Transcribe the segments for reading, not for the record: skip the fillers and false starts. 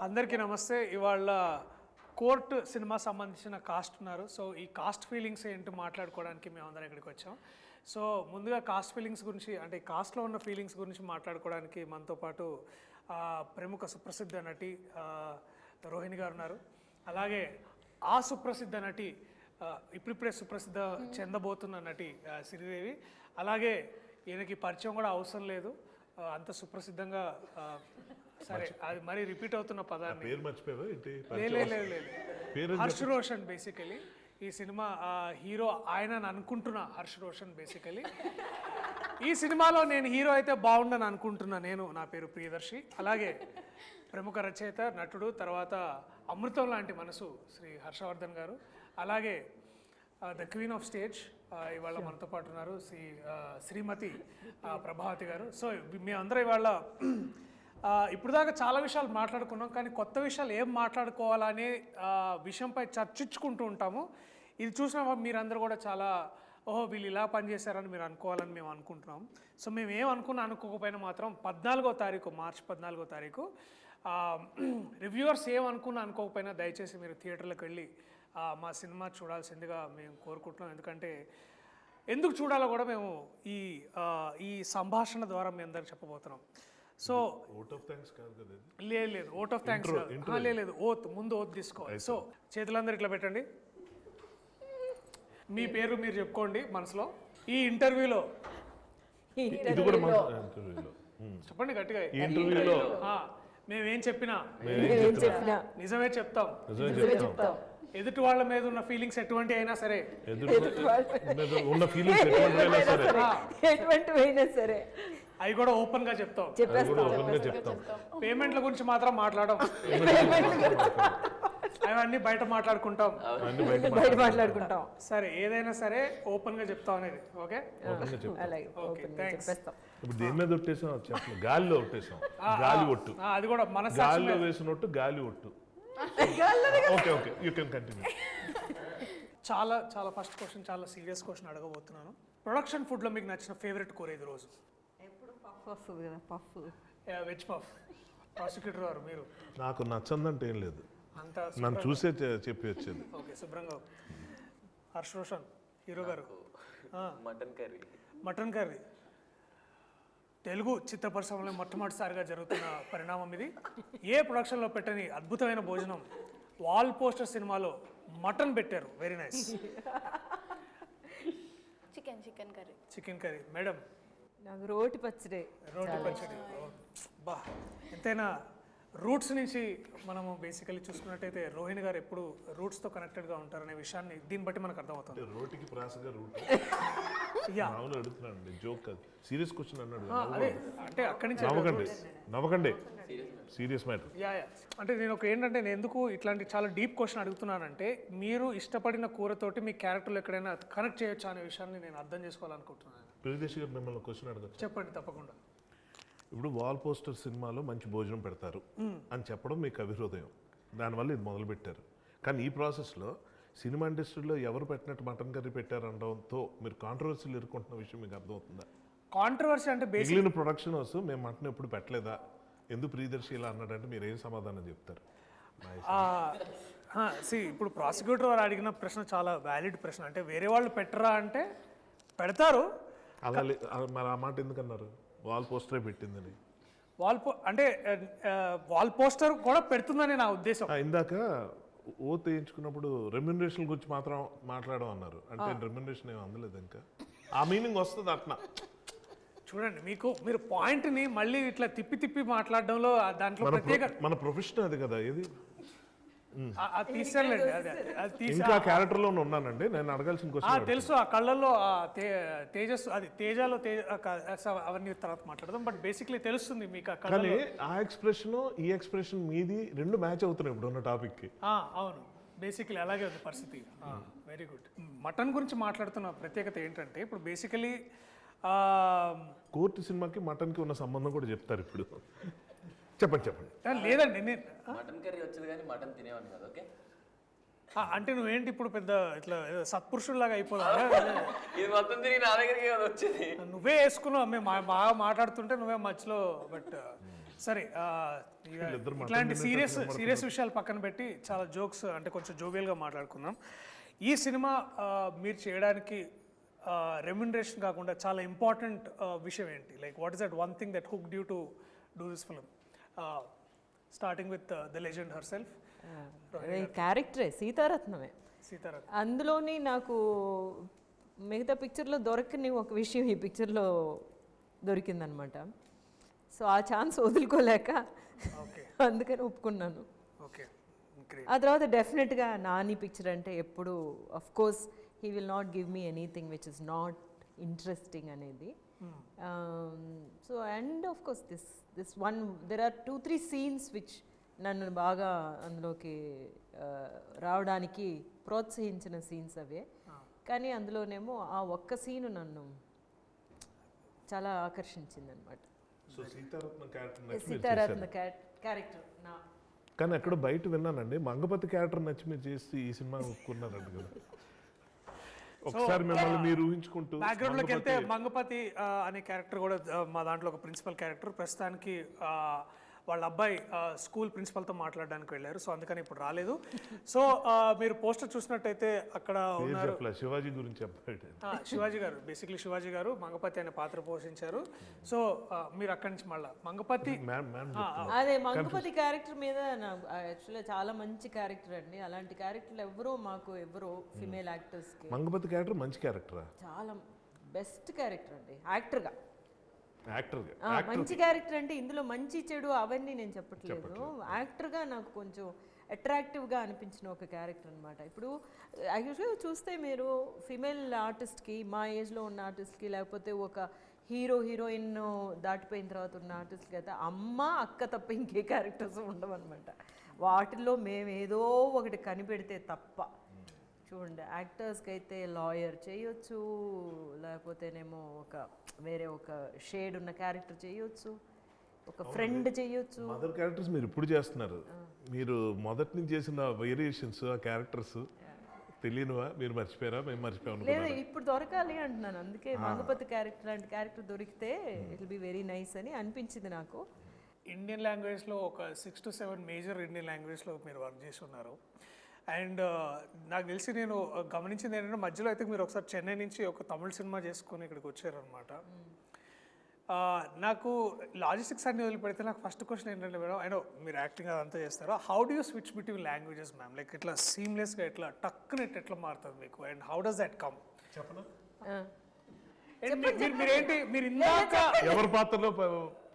అందరికీ నమస్తే. ఇవాళ కోర్ట్ సినిమా సంబంధించిన కాస్ట్ ఉన్నారు. సో ఈ కాస్ట్ ఫీలింగ్స్ ఏంటి మాట్లాడుకోవడానికి మేము అందరం ఇక్కడికి వచ్చాం. సో ముందుగా కాస్ట్ ఫీలింగ్స్ గురించి, అంటే కాస్ట్లో ఉన్న ఫీలింగ్స్ గురించి మాట్లాడుకోవడానికి మనతో పాటు ప్రముఖ సుప్రసిద్ధ నటి రోహిణి గారు ఉన్నారు. అలాగే ఆ సుప్రసిద్ధ నటి ఇప్పుడిప్పుడే సుప్రసిద్ధ చెందబోతున్న నటి శ్రీదేవి. అలాగే ఈయనకి పరిచయం కూడా అవసరం లేదు, అంత సుప్రసిద్ధంగా. సరే, అది మరీ రిపీట్ అవుతున్న పదాన్ని హర్ష్ రోషన్. బేసికలీ ఈ సినిమా హీరో ఆయన అనుకుంటున్నా హర్ష్ రోషన్. బేసికలీ ఈ సినిమాలో నేను హీరో అయితే బాగుండని అనుకుంటున్నా. నా పేరు ప్రియదర్శి. అలాగే ప్రముఖ రచయిత, నటుడు, తర్వాత అమృతం లాంటి మనసు శ్రీ హర్షవర్ధన్ గారు. అలాగే ద క్వీన్ ఆఫ్ స్టేజ్ ఇవాళ మనతో పాటు ఉన్నారు శ్రీమతి ప్రభావతి గారు. సో మేమందరం ఇవాళ ఇప్పుడు దాకా చాలా విషయాలు మాట్లాడుకున్నాం, కానీ కొత్త విషయాలు ఏం మాట్లాడుకోవాలనే విషయంపై చర్చించుకుంటూ ఉంటాము. ఇది చూసిన మీరందరూ కూడా చాలా వీళ్ళు ఇలా పనిచేశారని మీరు అనుకోవాలని మేము అనుకుంటున్నాం. సో మేము అనుకోకపోయినా మాత్రం 14వ తారీఖు, మార్చి 14వ తారీఖు రివ్యూవర్స్ అనుకోకపోయినా దయచేసి మీరు థియేటర్లకు వెళ్ళి మా సినిమా చూడాల్సిందిగా మేము కోరుకుంటున్నాం. ఎందుకు చూడాలో కూడా మేము ఈ సంభాషణ ద్వారా మీ అందరికి చెప్పబోతున్నాం. సో లేదు ఓట్ ఆఫ్ థ్యాంక్స్ లేదు, ముందు ఓత్ తీసుకోవాలి. సో చేతులందరూ ఇట్లా పెట్టండి, మీ పేరు మీరు చెప్పుకోండి మనసులో. ఈ ఇంటర్వ్యూలో చెప్పండి గట్టిగా, మేమేం చెప్పినా నిజమే చెప్తాం. ఎదుటి వాళ్ళ మీద ఉన్న ఫీలింగ్స్ ఎటువంటి అయినా సరే, అవి కూడా ఓపెన్ గా చెప్తాం. పేమెంట్ల గురించి మాత్రం మాట్లాడడం, అవన్నీ బయట మాట్లాడుకుంటాం. సరే, ఏదైనా సరే ఓపెన్ గా చెప్తాం అనేది. ఓకే, గాలిలో ఒట్టేసాం, గాలి ఒట్టు. అది కూడా మన గాలిలో వేసినట్టు గాలి ఒట్టు. Okay okay, you can continue. చాలా చాలా ఫస్ట్ క్వశ్చన్, చాలా సీరియస్ క్వశ్చన్ అడగబోతున్నాను. ప్రొడక్షన్ ఫుడ్ లో మీకు నచ్చిన ఫేవరెట్ కూర ఇది రోజు? Veg puff. ప్రాసిక్యూటర్ గారు మీరు? నాకు నచ్చందంటే ఏం లేదు, నన్ను చూసే చెప్పి వచ్చేది. ఓకే, శుభ్రంగా. Harsh Roshan hero garu? Mutton curry. Telugu చిత్ర పరిశ్రమలో మొట్టమొదటిసారిగా జరుగుతున్న పరిణామం ఇది. ఏ ప్రొడక్షన్లో పెట్టని అద్భుతమైన భోజనం. వాల్ పోస్టర్ సినిమాలో మటన్ పెట్టారు. Very nice. Chicken curry. Madam? నాకు రోటి పచ్చడి. బా, ఎంతైనా రూట్స్ నుంచి మనము బేసికలీ చూసుకున్నట్టయితే రోహిణి గారు ఎప్పుడు రూట్స్తో కనెక్టెడ్గా ఉంటారనే విషయాన్ని దీన్ని బట్టి మనకు అర్థమవుతుంది. రోటికి ప్రాసగా రూట్ అడుగుతున్నాను, జోక్ కాదు, సీరియస్ క్వశ్చన్ అన్నాడు. అంటే అక్కడి నుంచి నవ్వకండి, సీరియస్ మ్యాటర్. అంటే నేను నేను ఎందుకు ఇట్లాంటి చాలా డీప్ క్వశ్చన్ అడుగుతున్నానంటే, మీరు ఇష్టపడిన కూరతోటి మీ క్యారెక్టర్లో ఎక్కడైనా కనెక్ట్ చేయొచ్చు అనే విషయాన్ని నేను అర్థం చేసుకోవాలనుకుంటున్నాను. ప్రియదర్శి గారు మిమ్మల్ని క్వశ్చన్ అడగచ్చు? చెప్పండి, తప్పకుండా. ఇప్పుడు వాల్ పోస్టర్ సినిమాలో మంచి భోజనం పెడతారు అని చెప్పడం మీకు అభిహృదయం, దానివల్ల ఇది మొదలు పెట్టారు. కానీ ఈ ప్రాసెస్లో సినిమా ఇండస్ట్రీలో ఎవరు పెట్టినట్టు మటన్ కర్రీ పెట్టారనడంతో మీరు కాంట్రవర్సీలు ఎదుర్కొంటున్న విషయం మీకు అర్థమవుతుందా? కాంట్రవర్సీ అంటే మిగిలిన ప్రొడక్షన్ హౌస్ మేము మటన్ ఎప్పుడు పెట్టలేదా, ఎందుకు ప్రియదర్శి ఇలా అన్నాడంటే మీరు ఏం సమాధానం చెప్తారు? ఇప్పుడు ప్రాసిక్యూటర్ వారు అడిగిన ప్రశ్న చాలా వ్యాలిడ్ ప్రశ్న. అంటే వేరే వాళ్ళు పెట్టరా అంటే పెడతారు. అలా మరి ఆ మాట ఎందుకన్నారు? వాల్ పోస్టరే పెట్టిందని. వాల్ పోస్టర్ కూడా పెడుతుందని నా ఉద్దేశం. ఇందాక ఓత్ వేయించుకున్నప్పుడు రెమ్యునరేషన్ గురించి మాత్రం మాట్లాడడం అన్నారు, అంటే రెమ్యునరేషన్ ఏమి అందలేదు ఇంకా. ఆ మీనింగ్ వస్తుంది అట్లా. చూడండి, మీరు పాయింట్ని మళ్ళీ ఇట్లా తిప్పి మాట్లాడడంలో దాంట్లో ప్రత్యేక మన ప్రొఫెషన్ అది కదా. ఇది ఇంకా క్యారెక్టర్ లో ఉన్నానండి, నేను అడగాల్సిన క్వశ్చన్ తెలుసు. ఆ కళ్ళల్లో తేజస్సు, అది తేజాలో అవన్నీ తర్వాత మాట్లాడదాం. బట్ బేసిక్లీ తెలుస్తుంది మీకు. కానీ ఆ ఎక్స్ప్రెషన్ ఈ ఎక్స్ప్రెషన్ మీది రెండు మ్యాచ్ అవుతున్నాయి ఇప్పుడు ఉన్న టాపిక్ కి. అవును, బేసిక్లీ అలాగే ఉంది పరిస్థితి. Very good. మటన్ గురించి మాట్లాడుతున్న ప్రత్యేకత ఏంటంటే, ఇప్పుడు బేసికలీ కోర్టు సినిమాకి మటన్ కి ఉన్న సంబంధం కూడా చెప్తారు ఇప్పుడు. చెప్పండి. లేదండి, మటన్ కర్రీ వచ్చేది కానీ మటన్ తినేవాడిని కదా. ఓకే, అంటే నువ్వేంటి ఇప్పుడు పెద్ద ఇట్లా సత్పురుషుల్లాగా అయిపోదా? ఇది మొత్తం తిరిగి నా దగ్గరికి వచ్చేది. నువ్వే వేసుకున్నావు, మేము బాగా మాట్లాడుతుంటే నువ్వే మధ్యలో. బట్ సరే వీళ్ళిద్దరు మటన్ ఇట్లాంటి తినేటట్టు సీరియస్ విషయాలు పక్కన పెట్టి చాలా జోక్స్ అంటే కొంచెం జోవియల్గా మాట్లాడుకుందాం. ఈ సినిమా మీరు చేయడానికి రెమ్యునరేషన్ కాకుండా చాలా ఇంపార్టెంట్ విషయం ఏంటి? Like what is that one thing that hook due to do this film, starting with the legend herself క్యారెక్టరే సీతారత్నమే. సీతారాం. అందులోని నాకు మిగతా పిక్చర్లో దొరకని ఒక విషయం ఈ పిక్చర్లో దొరికిందనమాట. సో ఆ ఛాన్స్ వదులుకోలేక ఓకే అందుకని ఒప్పుకున్నాను. Okay great. ఆ తర్వాత డెఫినెట్గా నాని పిక్చర్ అంటే ఎప్పుడు of course he will not give me anything which is not interesting అనేది. So and of course this one there are 2-3 scenes which నన్ను బాగా అందులోకి రావడానికి ప్రోత్సహించిన సీన్స్ అవే. కానీ అందులోనేమో ఆ ఒక్క సీను నన్ను చాలా ఆకర్షించింది అనమాట. So Seetharatnam character Seetharatna character నా కానీ ఎక్కడ బయట విన్నానండి, మంగపతి క్యారెక్టర్ నచ్చి మీరు చేసి ఈ సినిమా ఒప్పుకున్నారంట కదా. ఒకసారి మిమ్మల్ని మీరు ఊహించుకుంటూ బ్యాక్గ్రౌండ్ లోకి వెళ్తే మంగపతి అనే క్యారెక్టర్ కూడా మా దాంట్లో ఒక ప్రిన్సిపల్ క్యారెక్టర్. ప్రస్తుతానికి వాళ్ళ అబ్బాయి స్కూల్ ప్రిన్సిపల్తో మాట్లాడడానికి వెళ్ళారు, సో అందుకని ఇప్పుడు రాలేదు. సో మీరు పోస్టర్ చూసినట్టయితే అక్కడ ఉన్నారు శివాజీ గురించి చెప్పాడు. శివాజీ గారు, బేసిక్లీ శివాజీ గారు మంగపతి అనే పాత్ర పోషించారు. సో మీరు అక్కడి నుంచి మళ్ళీ మంగపతి అదే మంగపతి క్యారెక్టర్ మీద నాకు యాక్చువల్గా చాలా మంచి క్యారెక్టర్ అండి. అలాంటి క్యారెక్టర్లు ఎవరో ఫిమేల్ యాక్టర్స్కి మంగపతి క్యారెక్టర్ మంచి క్యారెక్టరా? చాలా బెస్ట్ క్యారెక్టర్ అండి యాక్టర్గా. యాక్టర్ మంచి క్యారెక్టర్ అంటే ఇందులో మంచి చెడు అవన్నీ నేను చెప్పట్లేదు. యాక్టర్గా నాకు కొంచెం అట్రాక్టివ్గా అనిపించిన ఒక క్యారెక్టర్ అనమాట. ఇప్పుడు యాక్చువల్గా చూస్తే మీరు ఫిమేల్ ఆర్టిస్ట్కి, మా ఏజ్లో ఉన్న ఆర్టిస్ట్కి, లేకపోతే ఒక హీరోయిన్ దాటిపోయిన తర్వాత ఉన్న ఆర్టిస్ట్కి అయితే అమ్మ అక్క తప్ప ఇంకే క్యారెక్టర్స్ ఉండవన్నమాట. వాటిల్లో మేము ఏదో ఒకటి కనిపెడితే తప్ప. చూడండి, యాక్టర్స్కి అయితే లాయర్ చేయొచ్చు, లేకపోతేనేమో వేరే ఒక షేడ్ ఉన్న క్యారెక్టర్ చేయొచ్చు, ఒక ఫ్రెండ్ చేయొచ్చు. మదర్ క్యారెక్టర్స్ మీరు ఇప్పుడు చేస్తున్నారు. మీరు మొదటి నుంచి చేసిన వేరియేషన్స్ ఆ క్యారెక్టర్స్ తెలియనివా? మీరు మర్చిపోయారా? మేము మర్చిపోయాము. లేదు, ఇప్పుడు దొరకాలి అంటున్నాను. అందుకే మంగపతి క్యారెక్టర్ లాంటి క్యారెక్టర్ దొరికితే it will be very nice అని అనిపించింది నాకు. ఇండియన్ లాంగ్వేజ్లో ఒక 6 to 7 మేజర్ ఇండియన్ లాంగ్వేజ్లో మీరు వర్క్ చేసి ఉన్నారు. అండ్ నాకు తెలిసి నేను గమనించింది ఏంటంటే మధ్యలో అయితే మీరు ఒకసారి చెన్నై నుంచి ఒక తమిళ సినిమా చేసుకొని ఇక్కడికి వచ్చారనమాట. నాకు లాజిస్టిక్స్ అన్ని వదిలిపెడితే నాకు ఫస్ట్ క్వశ్చన్ ఏంటంటే మేడం, అయినో మీరు యాక్టింగ్ అదంతా చేస్తారు, how do you switch between languages ma'am? Like ఇట్లా సీమ్లెస్గా ఎట్లా టక్కునెట్ ఎట్లా మారుతుంది మీకు? And how does that come? చెప్పనా? మీరేంటి మీరు ఇందాక ఎవరి పాత్రలో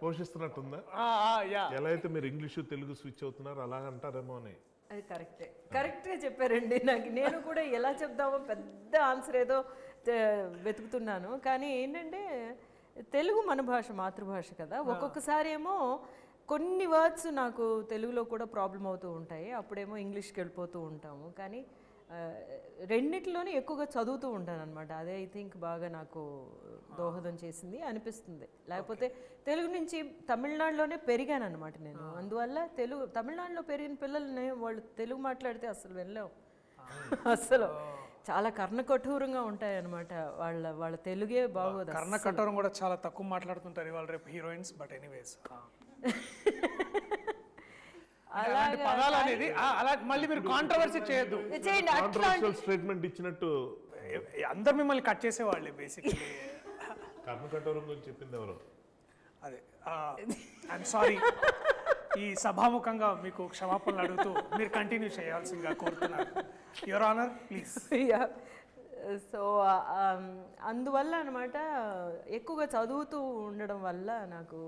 పోషిస్తున్నట్టుందా? ఎలా అయితే మీరు ఇంగ్లీషు తెలుగు స్విచ్ అవుతున్నారు అలాగంటారేమో అని. అది కరెక్ట్గా చెప్పారండి. నేను కూడా ఎలా చెప్దామో పెద్ద ఆన్సర్ ఏదో వెతుకుతున్నాను. కానీ ఏంటంటే తెలుగు మన భాష, మాతృభాష కదా. ఒక్కొక్కసారి ఏమో కొన్ని వర్డ్స్ నాకు తెలుగులో కూడా ప్రాబ్లం అవుతూ ఉంటాయి, అప్పుడేమో ఇంగ్లీష్కి వెళ్ళిపోతూ ఉంటాము. కానీ రెండిట్లోనే ఎక్కువగా చదువుతూ ఉంటాను అనమాట. అదే ఐ థింక్ బాగా నాకు దోహదం చేసింది అనిపిస్తుంది. లేకపోతే తెలుగు నుంచి తమిళనాడులోనే పెరిగాను అనమాట నేను. అందువల్ల తమిళనాడులో పెరిగిన పిల్లల్ని వాళ్ళు తెలుగు మాట్లాడితే అసలు వెళ్ళలేవు. అసలు చాలా కర్ణకఠోరంగా ఉంటాయి అనమాట. వాళ్ళ తెలుగే బాగోదు. కర్ణకఠోరం కూడా చాలా తక్కువ మాట్లాడుతుంటారు ఇవాళ రేపు హీరోయిన్స్. బట్ ఎనీవేస్ పదాలు అనేది అలా మళ్ళీ మీరు కాంట్రవర్సీ చేయొద్దు. స్టేట్మెంట్ ఇచ్చినట్టు అందరు మిమ్మల్ని కట్ చేసేవాళ్ళే బేసిక్లీ. కర్ణకఠోరం గురించి చెప్పింది ఎవరు? అదే ఐఎమ్ సారీ. ఈ సభాముఖంగా మీకు క్షమాపణలు అడుగుతూ మీరు కంటిన్యూ చేయాల్సిందిగా కోరుతున్నాను. Your honour please. సో అందువల్ల అనమాట ఎక్కువగా చదువుతూ ఉండడం వల్ల నాకు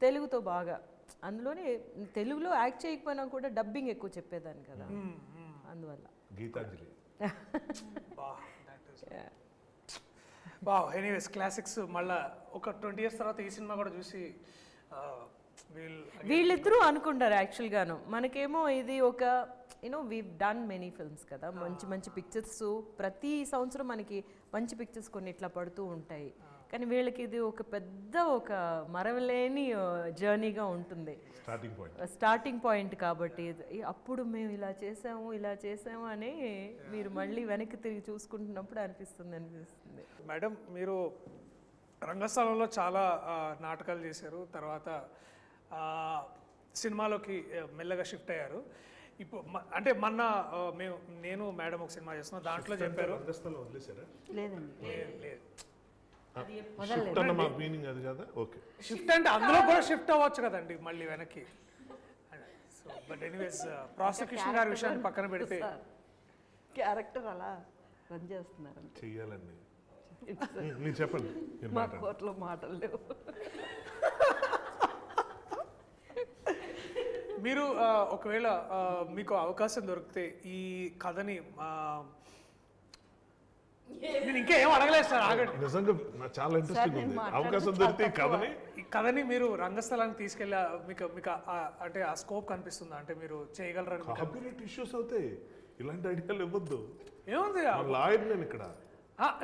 తెలుగుతో బాగా, అందులోనే తెలుగులో యాక్ట్ చేయకపోయినా కూడా డబ్బింగ్ ఎక్కువ చెప్పేదాన్ని కదా, అందువల్ల. గీతాంజలి. Anyways classics. మళ్ళీ ఒక 20 years తర్వాత ఈ సినిమా కూడా చూసి వీళ్ళిద్దరూ అనుకుంటారు యాక్చువల్గాను. మనకేమో ఇది ఒక వీ డన్ మెనీ ఫిల్మ్స్ కదా, మంచి మంచి పిక్చర్స్ ప్రతి సంవత్సరం మనకి మంచి పిక్చర్స్ కొన్ని ఇట్లా పడుతూ ఉంటాయి. కానీ వీళ్ళకి ఇది ఒక పెద్ద ఒక మరవలేని జర్నీగా ఉంటుంది, స్టార్టింగ్ పాయింట్. కాబట్టి అప్పుడు మేము ఇలా చేసాము అని మీరు మళ్ళీ వెనక్కి తిరిగి చూసుకుంటున్నప్పుడు అనిపిస్తుంది. మేడం, మీరు రంగస్థలంలో చాలా నాటకాలు చేశారు, తర్వాత సినిమాలోకి మెల్లగా షిఫ్ట్ అయ్యారు. ఇప్పుడు అంటే మొన్న నేను మేడం ఒక సినిమా చేస్తున్నాం, దాంట్లో చెప్పారు. రంగస్థలం వదిలేశారా? లేదండి. లేదు షిఫ్ట్ అన్న మా మీనింగ్ అది కదా. ఓకే, షిఫ్ట్ అంటే అందులో కూడా షిఫ్ట్ అవ్వచ్చు కదండి మళ్ళీ వెనక్కి. సో బట్ ఎనీవేస్ ప్రాసిక్యూషన్ గారి విషయాన్ని పక్కన పెడితే క్యారెక్టర్ అలా రన్ చేస్తున్నారు. చెయ్యాలండి. మీరు చెప్పండి, మీరు మా మాట్లాడండి. కోర్టులో మాటలు లేవు. మీరు ఒకవేళ మీకు అవకాశం దొరికితే ఈ కథని నేను ఇంకా ఏం అడగలేదు సార్, ఆగండి. నిజంగా నాకు చాలా ఇంట్రెస్టింగ్ ఉంది. అవకాశం దొరికితే ఈ కథని ఈ కథని మీరు రంగస్థలానికి తీసుకెళ్ళి మీకు మీకు అంటే ఆ స్కోప్ కనిపిస్తుందా, అంటే మీరు చేయగలరని మీకు కాపీరైట్ ఇష్యూస్ అవుతాయి. ఇలాంటి ఐడియాలు ఇవ్వద్దు. ఏముంది? లాయర్ నేను ఇక్కడ.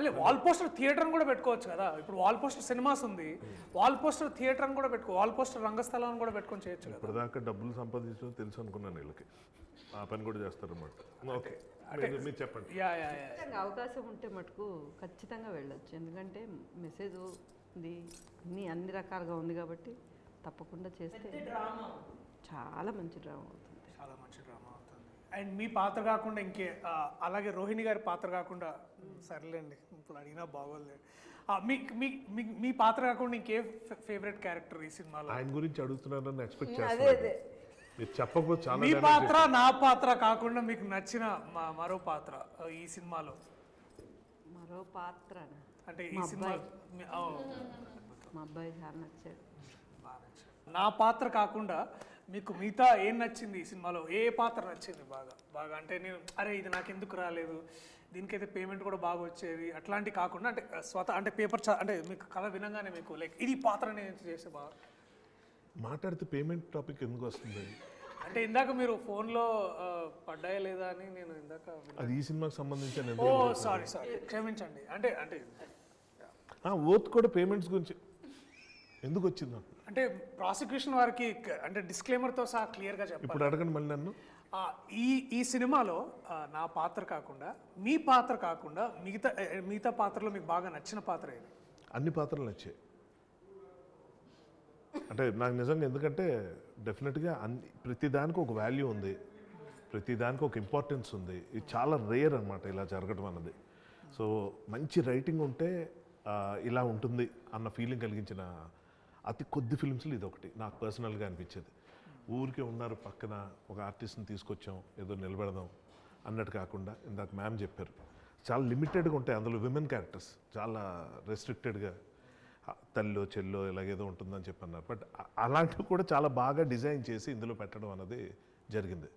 లే, వాల్ పోస్టర్ థియేటర్ కూడా పెట్టుకోవచ్చు కదా. ఇప్పుడు వాల్ పోస్టర్ సినిమాస్ ఉంది, వాల్ పోస్టర్ థియేటర్ అని కూడా వాల్ పోస్టర్ రంగస్థలం అని కూడా పెట్టుకొని చేయొచ్చు కదా. ఇప్పటిదాకా డబ్బులు సంపాదించడం తెలుసు అనుకున్నాను వీళ్ళకి. ఆ పని కూడా చేస్తారన్నమాట. ఓకే, మీరు చెప్పండి. యా ఖచ్చితంగా అవకాశం ఉంటే మటుకు ఖచ్చితంగా వెళ్ళొచ్చు. ఎందుకంటే మెసేజ్ ఉంది, అన్ని రకాలుగా ఉంది కాబట్టి తప్పకుండా చేస్తే చాలా మంచి డ్రామా అవుతుంది. చాలా మంచి డ్రామా అవుతుంది. అండ్ మీ పాత్ర కాకుండా ఇంకే అలాగే రోహిణి గారి పాత్ర కాకుండా, సర్లేండి ఇప్పుడు అడిగినా బాగోలేదు, మీ పాత్ర కాకుండా ఇంకే ఫేవరెట్ క్యారెక్టర్ ఈ సినిమాలో? ఆయన గురించి అడుగుతున్నారని ఎక్స్పెక్ట్ అదే చేస్తాను. అదే మీరు చెప్పకపోతే చాలా మీ పాత్ర నా పాత్ర కాకుండా మీకు నచ్చిన మరో పాత్ర ఈ సినిమాలో? మరో పాత్ర అంటే ఈ సినిమా మా అబ్బాయి చాలా నచ్చాడు. నా పాత్ర కాకుండా మీకు మిగతా ఏం నచ్చింది ఈ సినిమాలో? ఏ పాత్ర నచ్చింది బాగా అంటే నేను అరే ఇది నాకు ఎందుకు రాలేదు, దీనికైతే పేమెంట్ కూడా బాగా వచ్చేది అట్లాంటి కాకుండా, అంటే అంటే పేపర్ అంటే మీకు కథ వినగానే మీకు లైక్ ఇది పాత్ర నేను చేస్తే బాగా మాట్లాడితే పేమెంట్ టాపిక్ ఎందుకు వస్తుంది? అంటే ఇందాక మీరు ఫోన్లో పడ్డాయా లేదా అని నేను ఇందాక అది ఈ సినిమాకి సంబంధించిన ఓ సారీ క్షమించండి. అంటే ఓత్ కూడా పేమెంట్స్ గురించి ఎందుకు వచ్చింది? అంటే ప్రాసిక్యూషన్ వారికి అంటే డిస్క్లైమర్తో సహా క్లియర్గా చెప్పాలి. ఇప్పుడు అడగండి మళ్ళీ నన్ను. ఈ సినిమాలో నా పాత్ర కాకుండా మీ పాత్ర కాకుండా మిగతా పాత్రలో మీకు బాగా నచ్చిన పాత్ర ఏది? అన్ని పాత్రలు నచ్చాయి. అంటే నాకు నిజంగా, ఎందుకంటే డెఫినెట్గా ప్రతి దానికి ఒక వాల్యూ ఉంది, ప్రతి దానికి ఒక ఇంపార్టెన్స్ ఉంది. ఇది చాలా రేర్ అనమాట ఇలా జరగడం అన్నది. సో మంచి రైటింగ్ ఉంటే ఇలా ఉంటుంది అన్న ఫీలింగ్ కలిగించిన అతి కొద్ది ఫిల్మ్స్లో ఇది ఒకటి నాకు పర్సనల్గా అనిపించేది. ఊరికే ఉన్నారు పక్కన ఒక ఆర్టిస్ట్ని తీసుకొచ్చాం ఏదో నిలబెడదాం అన్నట్టు కాకుండా, ఇందాక మ్యామ్ చెప్పారు చాలా లిమిటెడ్గా ఉంటాయి అందులో విమెన్ క్యారెక్టర్స్, చాలా రెస్ట్రిక్టెడ్గా తల్లో చెల్లో ఇలాగేదో ఉంటుందని చెప్పి అన్నారు. బట్ అలాంటివి కూడా చాలా బాగా డిజైన్ చేసి ఇందులో పెట్టడం అన్నది జరిగింది.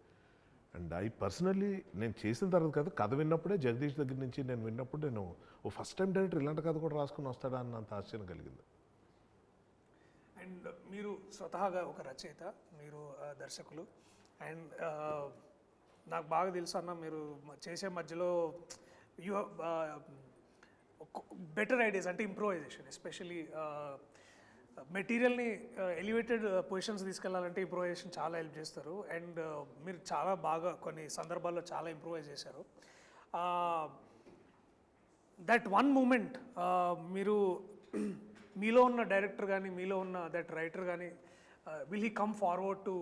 అండ్ ఐ పర్సనల్లీ నేను చేసిన తర్వాత కదా కథ విన్నప్పుడే, జగదీష్ దగ్గర నుంచి నేను విన్నప్పుడు నేను ఫస్ట్ టైం డైరెక్టర్ ఇలాంటి కథ కూడా రాసుకుని వస్తాడా అన్నంత ఆశ్చర్యం కలిగింది. అండ్ మీరు స్వతహాగా ఒక రచయిత, మీరు దర్శకులు, అండ్ నాకు బాగా తెలుసు అన్న మీరు చేసే మధ్యలో యూ బెటర్ ఐడియాస్ అంటే ఇంప్రూవైజేషన్, ఎస్పెషలీ మెటీరియల్ని ఎలివేటెడ్ పొజిషన్స్ తీసుకెళ్లాలంటే ఇంప్రూవైజేషన్ చాలా హెల్ప్ చేస్తారు. అండ్ మీరు చాలా బాగా కొన్ని సందర్భాల్లో చాలా ఇంప్రూవైజ్ చేశారు. దట్ వన్ మూమెంట్ మీరు మీలో ఉన్న డైరెక్టర్ కానీ మీలో ఉన్న దట్ రైటర్ కానీ will he come forward to,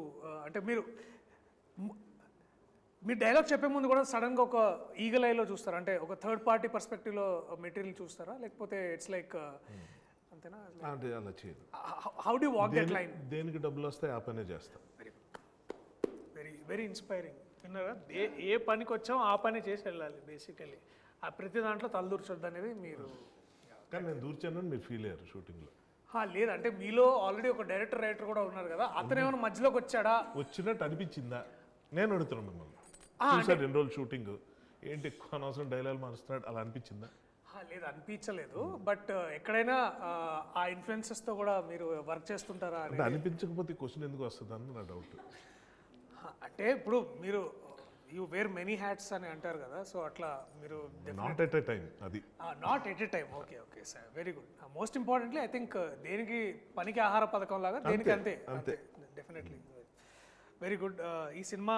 అంటే మీరు డైలాగ్ చెప్పే ముందు కూడా సడన్గా ఒక ఈగల్ ఐలో చూస్తారా, అంటే ఒక థర్డ్ పార్టీ పర్స్పెక్టివ్లో మెటీరియల్ చూస్తారా, లేకపోతే ఇట్స్ లైక్ అంతేనా? అంటే అలా చేయదు. How do walk that line? దేనికి డబ్బులు వస్తాయి ఆ పనే చేస్తాం. Very very inspiring. విన్నారా? ఏ పనికి వచ్చామో ఆ పని చేసి వెళ్ళాలి బేసికలీ. ఆ ప్రతి దాంట్లో తలదూర్చొద్దు అనేది మీరు. కానీ నేను దూర్చానని మీరు ఫీల్ అయ్యారు షూటింగ్లో? లేదంటే మీలో ఆల్రెడీ ఒక డైరెక్టర్ రైటర్ కూడా ఉన్నారు కదా, అతను ఏమైనా మధ్యలోకి వచ్చాడా? వచ్చినట్టు అనిపించిందా? నేను అడుగుతున్నాను మిమ్మల్ని. చూసారు 2 రోజులు షూటింగ్, ఏంటి ఎక్కువ అనవసరం డైలాగ్ మారుస్తున్నాడు అలా అనిపించిందా? లేదు అనిపించలేదు. బట్ ఎక్కడైనా ఆ ఇన్ఫ్లుయెన్సెస్తో కూడా మీరు వర్క్ చేస్తుంటారా? అంటే అనిపించకపోతే క్వశ్చన్ ఎందుకు వస్తుంది అని నా డౌట్. అంటే ఇప్పుడు మీరు యూ వేర్ మెనీ హ్యాట్స్ అని అంటారు కదా, సో అట్లా మీరు నాట్ ఎట్ ఎ టైం. అది not at a time. Okay sir, very good. Most importantly I think దేనికి పనికి ఆహార పథకం లాగా దేనికి అంతే. Definitely very good. ఈ సినిమా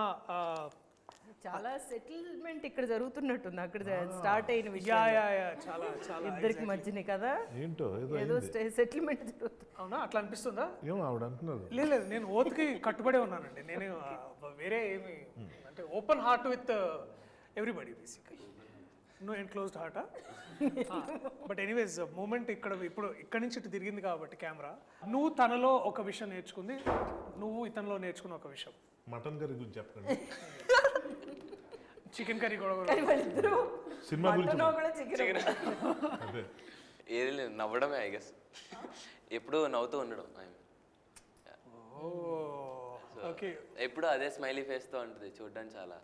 చాలా సెటిల్మెంట్ ఇక్కడ జరుగుతున్నట్టుంది అక్కడ స్టార్ట్ అయిన యా విషయం యా యా చాలా చాలా ఇద్దరికి మధ్యనే కదా ఏంటో ఏదో ఏదో సెటిల్మెంట్ జరుగుతుంది. అవునా అట్లా అనిపిస్తుందా? ఏమో ఆవిడ అంటున్నారు. లేదు లేదు, నేను ఓత్కి కట్టుబడే ఉన్నానండి. నేను వేరే ఏమి అంటే open heart with everybody basically, no enclosed హార్టా. బట్ ఎనీవేస్ మూమెంట్ ఇప్పుడు ఇక్కడి నుంచి ఇటు తిరిగింది కాబట్టి కెమెరా, నువ్వు తనలో ఒక విషయం నేర్చుకుంది, నువ్వు ఇతనిలో నేర్చుకున్న ఒక విషయం. మటన్ కర్రీ గురించి చెప్పండి. చికెన్ కర్రీ కూడా కానీ వాళ్ళిద్దరూ సినిమా గురించి మటన్ కూడా చికెన్ అదే ఏది లేదు, నవ్వడమే ఐ గెస్. ఎప్పుడు నవ్వుతూ ఉండడం ఆయన. ఓకే. ఎప్పుడు అదే స్మైలీ ఫేస్తో ఉంటుంది చూడడానికి. చాలా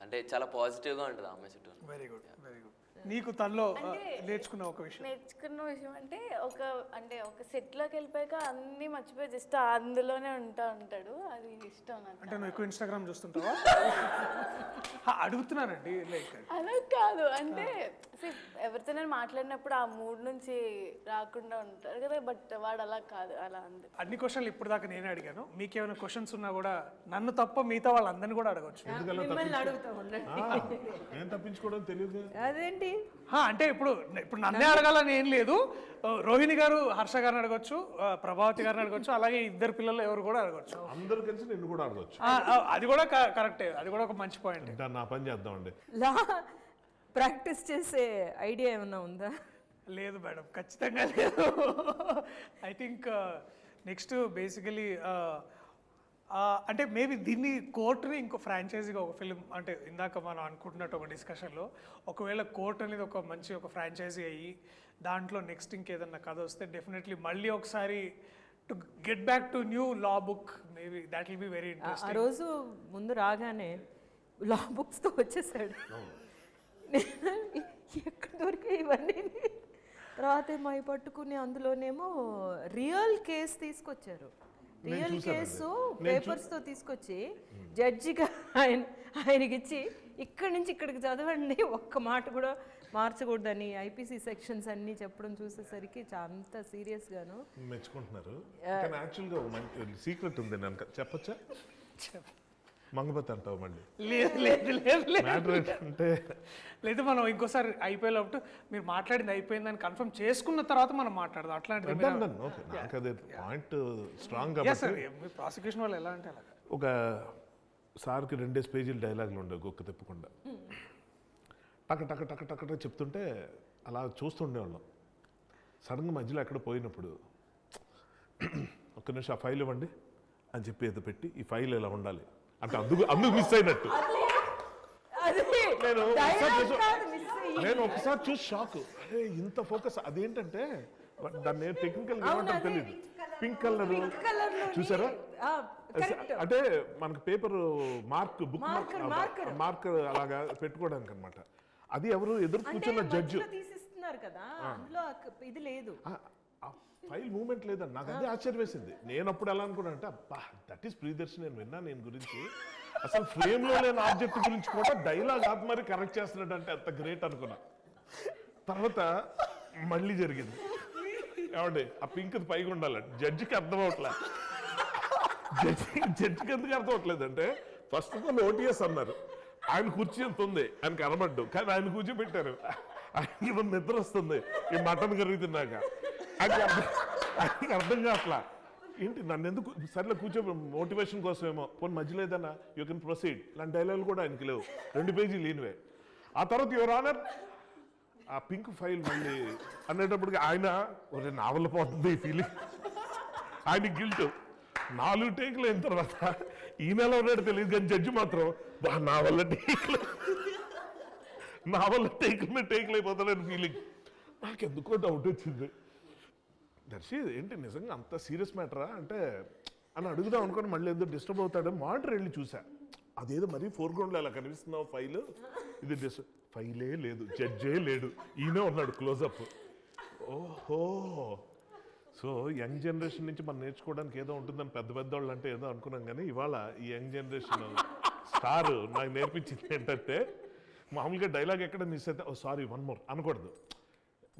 అంటే చాలా పాజిటివ్గా ఉంటుంది ఆ అమ్మాయి చుట్టూ. Very good very good. నీకు తనలో నేర్చుకున్న ఒక విషయం? నేర్చుకున్న విషయం అంటే ఒక సెట్లోకి వెళ్ళిపోయాక అన్నీ మర్చిపోయి జస్ట్ అందులోనే ఉంటాడు. అది ఇష్టం నాకు. అంటే నువ్వు ఎక్కువ ఇన్స్టాగ్రామ్ చూస్తుంటావా? అడుగుతున్నానండి, లైక్ అలా కాదు అంటే ఎవరితో నేను మాట్లాడినప్పుడు ఆ మూడ్ నుంచి రాకుండా ఉంటారు కదా, బట్ వాడు అలా కాదు, అలా అంది. అన్ని క్వశ్చన్లు ఇప్పుడు దాకా నేనే అడిగాను. మీకేమైనా క్వశ్చన్స్ ఉన్నా కూడా నన్ను తప్ప మిగతా వాళ్ళందరినీ కూడా అడగవచ్చు. మిమ్మల్ని అడుగుతా ఉండండి. నేను తప్పించుకోవడం తెలియదు. అదేంటి అంటే ఇప్పుడు నన్నే అడగాలని ఏం లేదు. రోహిణి గారు హర్ష గారిని అడగొచ్చు, ప్రభావతి గారిని అడగొచ్చు, అలాగే ఇద్దరు పిల్లలు ఎవరు కూడా అడగొచ్చు. అందరూ కలిసి నిన్ను కూడా అడగచ్చు. అది కూడా కరెక్టే, అది కూడా ఒక మంచి పాయింట్. ఇంకా నా పని చేద్దామండి. లా ప్రాక్టీస్ చేసే ఐడియా ఏమన్నా ఉందా? లేదు మేడం, ఖచ్చితంగా లేదు. ఐ థింక్ నెక్స్ట్ బేసికలీ అంటే మేబీ దీన్ని కోర్టుని ఇంకో ఫ్రాంచైజీగా ఒక ఫిలిం, అంటే ఇందాక మనం అనుకుంటున్నట్టు ఒక డిస్కషన్లో ఒకవేళ కోర్ట్ అనేది ఒక మంచి ఒక ఫ్రాంచైజీ అయ్యి దాంట్లో నెక్స్ట్ ఇంకేదన్నా కథ వస్తే డెఫినెట్లీ మళ్ళీ ఒకసారి to get back to new law book, maybe that will be very ఆ ఇంట్రెస్టింగ్. రోజు ముందు రాగానే లా బుక్స్తో వచ్చేసాడు. ఎక్కడ దొరికాయి ఇవన్నీ? తర్వాత ఏమో అవి పట్టుకుని అందులోనేమో రియల్ కేసు తీసుకొచ్చారు. రియల్ కేసు పేపర్స్తో తీసుకొచ్చి జడ్జిగా ఆయనకి ఇచ్చి ఇక్కడి నుంచి ఇక్కడికి చదవండి, ఒక్క మాట కూడా మార్చకూడదని ఐపీసీ సెక్షన్స్ అన్నీ చెప్పడం చూసేసరికి అంత సీరియస్గాను మెచ్చుకుంటున్నారు. కానీ యాక్చువల్గా మంచి సీక్రెట్ ఉంది, నేను చెప్పచ్చా? మంగపతి అంటావు మళ్ళీ. లేదు లేదు లేదు లేదు మ్యాటర్ ఏంటంటే లేదు, మనం ఇంకోసారి అయిపోయేటప్పుడు మీరు మాట్లాడింది అయిపోయిందని కన్ఫర్మ్ చేసుకున్న తర్వాత మనం మాట్లాడదాం. అట్లాంటిది ఓకే, నాకు అదే పాయింట్ స్ట్రాంగ్ సార్. కాబట్టి. మీ ప్రాసిక్యూషన్ వాళ్ళు ఎలా అంటే అలా ఒక సార్కి 2 పేజీలు డైలాగులు ఉండవు గొక్క తిప్పకుండా, టక టక టక టక టక చెప్తుంటే అలా చూస్తుండేవాళ్ళం. సడన్గా మధ్యలో ఎక్కడ పోయినప్పుడు ఒక్క నిమిషం ఆ ఫైల్ ఇవ్వండి అని చెప్పి ఏదో పెట్టి ఈ ఫైల్ ఇలా ఉండాలి అంటే అందుకు మిస్ అయినట్టు. నేను ఒకసారి చూసి షాక్, అరే ఇంత ఫోకస్. అదేంటంటే దాన్ని టెక్నికల్ ఏమంటారు తెలియదు, పింక్ కలర్ చూసారా? అంటే మనకు పేపర్ బుక్ మార్కర్ అలాగా పెట్టుకోవడానికి అనమాట. అది ఎవరు ఎదురు కూర్చున్న జడ్జి తీసిస్తున్నారు కదా, అందులో ఇది లేదు, ఫైల్ మూమెంట్ లేదండి. నాకు అదే ఆశ్చర్యం వేసింది. నేను అప్పుడు ఎలా అనుకున్నా అంటే అబ్బా దట్ ఈస్ ప్రియదర్శి, నేను విన్నాను నేను గురించి, అసలు ఫ్రేమ్ లో లేని ఆబ్జెక్ట్ గురించి కూడా డైలాగ్ ఆపి మరి కరెక్ట్ చేస్తున్నాడు అంటే అంత గ్రేట్ అనుకున్నా. తర్వాత మళ్ళీ జరిగింది. ఏమండి ఆ పింక్ పైకి ఉండాలండి, జడ్జికి అర్థం అవట్లే. జడ్జికి ఎందుకు అర్థం అవట్లేదు అంటే ఫస్ట్ ఆఫ్ ఆల్ ఓటీఎస్ అన్నారు, ఆయన కుర్చీ ఎంత ఉంది ఆయన కనబడ్డు, కానీ ఆయన కూర్చోబెట్టారు. ఆయనకి నిద్ర వస్తుంది ఈ మటన్ కర్రీ తిన్నాక. ఆయనకి అర్థం కావట్లా, ఏంటి నన్ను ఎందుకు సర్లే కూర్చో మోటివేషన్ కోసమేమో, పోనీ మధ్యలో ఏదన్నా యూ కెన్ ప్రొసీడ్ లాంటి డైలాగులు కూడా ఆయనకి లేవు, 2 పేజీలు లేనివే. ఆ తర్వాత యువర్ ఆనర్ ఆ పింక్ ఫైల్ మళ్ళీ అనేటప్పటికి ఆయన ఒక నావల్ పోతుంది ఈ ఫీలింగ్, ఆయన గిల్ట్. 4 టేకులు అయిన తర్వాత ఈ నెల ఉన్నాడు తెలియదు కానీ జడ్జి మాత్రం నా వల్ల టేకులు అయిపోతాడని ఫీలింగ్. నాకెందుకో డౌట్ వచ్చింది, దర్శి ఏంటి నిజంగా అంత సీరియస్ మ్యాటరా అంటే అని అడుగుదాం అనుకుని మళ్ళీ ఎందుకు డిస్టర్బ్ అవుతాడు మానిటర్ వెళ్ళి చూసా, అదేదో మరీ ఫోర్గ్రౌండ్లో అలా కనిపిస్తున్నావు ఫైల్, ఇది ఫైలే లేదు, జడ్జే లేడు, ఈయనే ఉన్నాడు క్లోజప్. ఓహో, సో యంగ్ జనరేషన్ నుంచి మనం నేర్చుకోవడానికి ఏదో ఉంటుందని పెద్దవాళ్ళు అంటే ఏదో అనుకున్నాం, కానీ ఇవాళ ఈ యంగ్ జనరేషన్ స్టార్ నాకు నేర్పించింది ఏంటంటే మామూలుగా డైలాగ్ ఎక్కడ మిస్ అయితే ఓ సారీ 1 more అనకూడదు,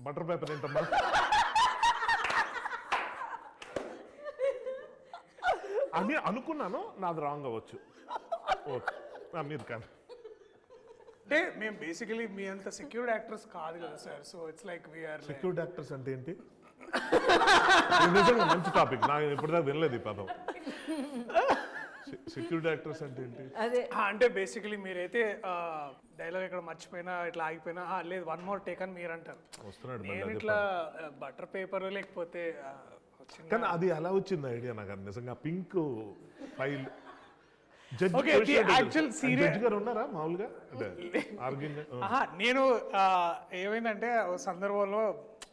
బటర్ పేపర్ ఏంటమ్మా అని అనుకున్నాను. నాది రాంగ్ అవ్వచ్చు, ఓకే మీరు కానీ అంటే మేము బేసికలీ మీ అంత సెక్యూర్డ్ యాక్టర్స్ కాదు కదా sir. So it's like we're secured actors అంటే ఏంటి? ఇది నిజంగా మంచి టాపిక్, నాకు ఇప్పటిదాకా వినలేదు ఈ పదం. సెక్యూరిటీ యాక్టర్స్ అంటే ఏంటి? అదే అంటే బేసికలీ మీరైతే డైలాగ్ ఇక్కడ మర్చిపోయినా ఇట్లా ఆగిపోయినా లేదు 1 more టేక్ అని మీరు అంటారు. వస్తున్నాడు నేను మళ్ళీ. ఇట్లా బటర్ పేపర్ లేకపోతే చిన్న కానీ అది ఎలా వచ్చింది ఐడియా నాకు నిజంగా? Pink file Okay, the actual serial- judge గారు ఉన్నారా మామూలుగా అంటే ఆర్గ్యూయింగ్? నేను ఏమైందంటే ఓ సందర్భంలో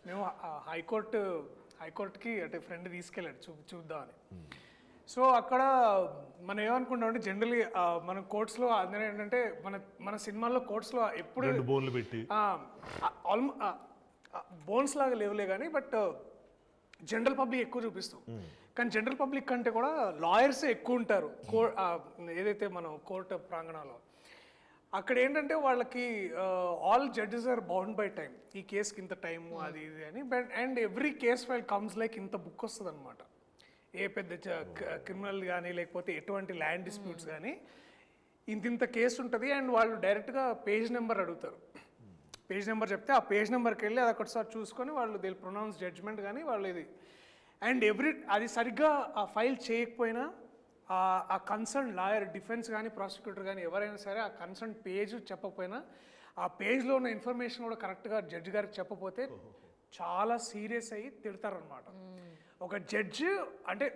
మేము హైకోర్టుకి అంటే ఫ్రెండ్ తీసుకెళ్ళాడు చూద్దామని. సో అక్కడ మనం ఏమనుకుంటామంటే జనరలీ మన కోర్ట్స్లో అందరూ ఏంటంటే మన సినిమాల్లో కోర్ట్స్లో ఎప్పుడు 2 బోన్లు పెట్టి బోన్స్ లాగా లేవులే కానీ బట్ జనరల్ పబ్లిక్ ఎక్కువ చూపిస్తాం. కానీ జనరల్ పబ్లిక్ కంటే కూడా లాయర్స్ ఎక్కువ ఉంటారు ఏదైతే మనం కోర్టు ప్రాంగణంలో. అక్కడ ఏంటంటే వాళ్ళకి all judges are bound by time. ఈ కేసుకి ఇంత టైము అది ఇది అని. But and every case file comes like ఇంత బుక్ వస్తుంది అనమాట. ఏ పెద్ద క్రిమినల్ కానీ లేకపోతే ఎటువంటి ల్యాండ్ డిస్ప్యూట్స్ కానీ ఇంత కేసు ఉంటుంది. అండ్ వాళ్ళు డైరెక్ట్గా పేజ్ నెంబర్ అడుగుతారు. పేజ్ నెంబర్ చెప్తే ఆ పేజ్ నెంబర్కి వెళ్ళి అది ఒకటిసారి చూసుకొని వాళ్ళు దే ప్రొనౌన్స్ జడ్జ్మెంట్ కానీ వాళ్ళు ఇది. అండ్ అది సరిగ్గా ఆ ఫైల్ చేయకపోయినా ఆ కన్సర్న్ లాయర్, డిఫెన్స్ కానీ ప్రాసిక్యూటర్ కానీ ఎవరైనా సరే ఆ కన్సర్న్ పేజ్ చెప్పకపోయినా ఆ పేజ్లో ఉన్న ఇన్ఫర్మేషన్ కూడా కరెక్ట్గా జడ్జి గారికి చెప్పకపోతే చాలా సీరియస్ అయ్యి తిడతారనమాట. ఒక జడ్జి అంటే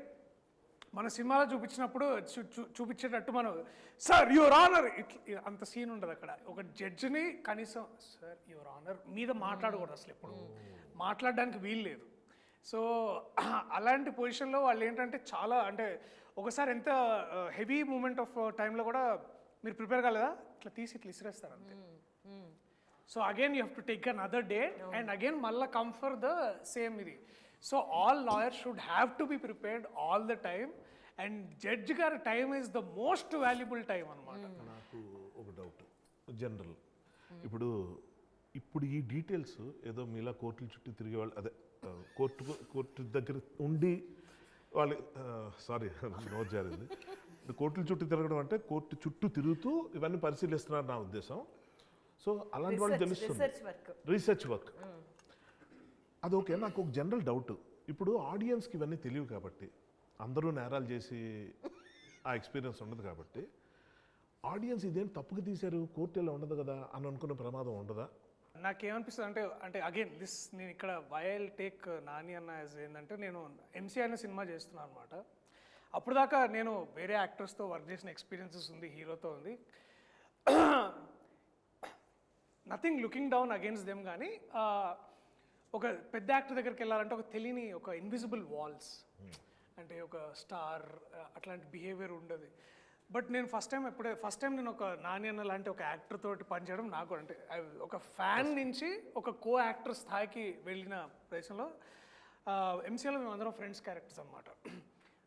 మన సినిమాలో చూపించినప్పుడు చూపించేటట్టు మనం సార్ యువర్ ఆనర్ అంత సీన్ ఉండదు అక్కడ. ఒక జడ్జిని కనీసం సార్ యువర్ ఆనర్ మీద మాట్లాడకూడదు అసలు, ఎప్పుడు మాట్లాడడానికి వీలు లేదు. సో అలాంటి పొజిషన్లో వాళ్ళు ఏంటంటే చాలా అంటే ఒకసారి ఎంత హెవీ మూమెంట్ ఆఫ్ టైంలో కూడా మీరు ప్రిపేర్ కాలేదా ఇట్లా తీసి ఇట్లా ఇసిరేస్తారు అంతే. So again you have to take an other day and again మళ్ళీ కమ్ ఫర్ ద సేమ్ ఇది. So all lawyers should have to be prepared all the time. And judge గారి time is the most valuable time అనమాట. నాకు ఒక doubt general, ఇప్పుడు ఈ details ఏదో మీలా కోర్టుల చుట్టూ తిరిగే వాళ్ళు అదే కోర్టు దగ్గర ఉండి వాళ్ళు సారీ నోట్ జారింది. కోర్టుల చుట్టూ తిరగడం అంటే కోర్టు చుట్టూ తిరుగుతూ ఇవన్నీ పరిశీలిస్తున్నారు నా ఉద్దేశం. సో అలాంటి వాళ్ళు తెలుస్తుంది రీసెర్చ్ వర్క్. అది ఓకే. నాకు ఒక జనరల్ డౌట్, ఇప్పుడు ఆడియన్స్కి ఇవన్నీ తెలియవు కాబట్టి, అందరూ నేరాలు చేసి ఆ ఎక్స్పీరియన్స్ ఉండదు కాబట్టి ఆడియన్స్ ఇదేం తప్పుగా తీశారు కోర్టు ఎలా ఉండదు కదా అని అనుకునే ప్రమాదం ఉండదా? నాకేమనిపిస్తుంది అంటే అగైన్ నేను ఇక్కడ వైల్ టేక్ నాని అన్న ఏంటంటే నేను ఎంసీ అనే సినిమా చేస్తున్నాను అనమాట. అప్పుడు దాకా నేను వేరే యాక్టర్స్తో వర్క్ చేసిన ఎక్స్పీరియన్సెస్ ఉంది, హీరోతో ఉంది. Nothing looking down against them. కానీ ఒక పెద్ద యాక్టర్ దగ్గరికి వెళ్ళాలంటే ఒక తెలియని ఒక ఇన్విజిబుల్ వాల్స్ అంటే ఒక స్టార్ అట్లాంటి బిహేవియర్ ఉండదు. బట్ నేను ఫస్ట్ టైం నేను ఒక నాని అన్న లాంటి ఒక యాక్టర్ తోటి పనిచేయడం నాకు అంటే ఒక ఫ్యాన్ నుంచి ఒక కో యాక్టర్ స్థాయికి వెళ్ళిన ప్రదేశంలో ఎంసీలో మేమందరం ఫ్రెండ్స్ క్యారెక్టర్స్ అనమాట.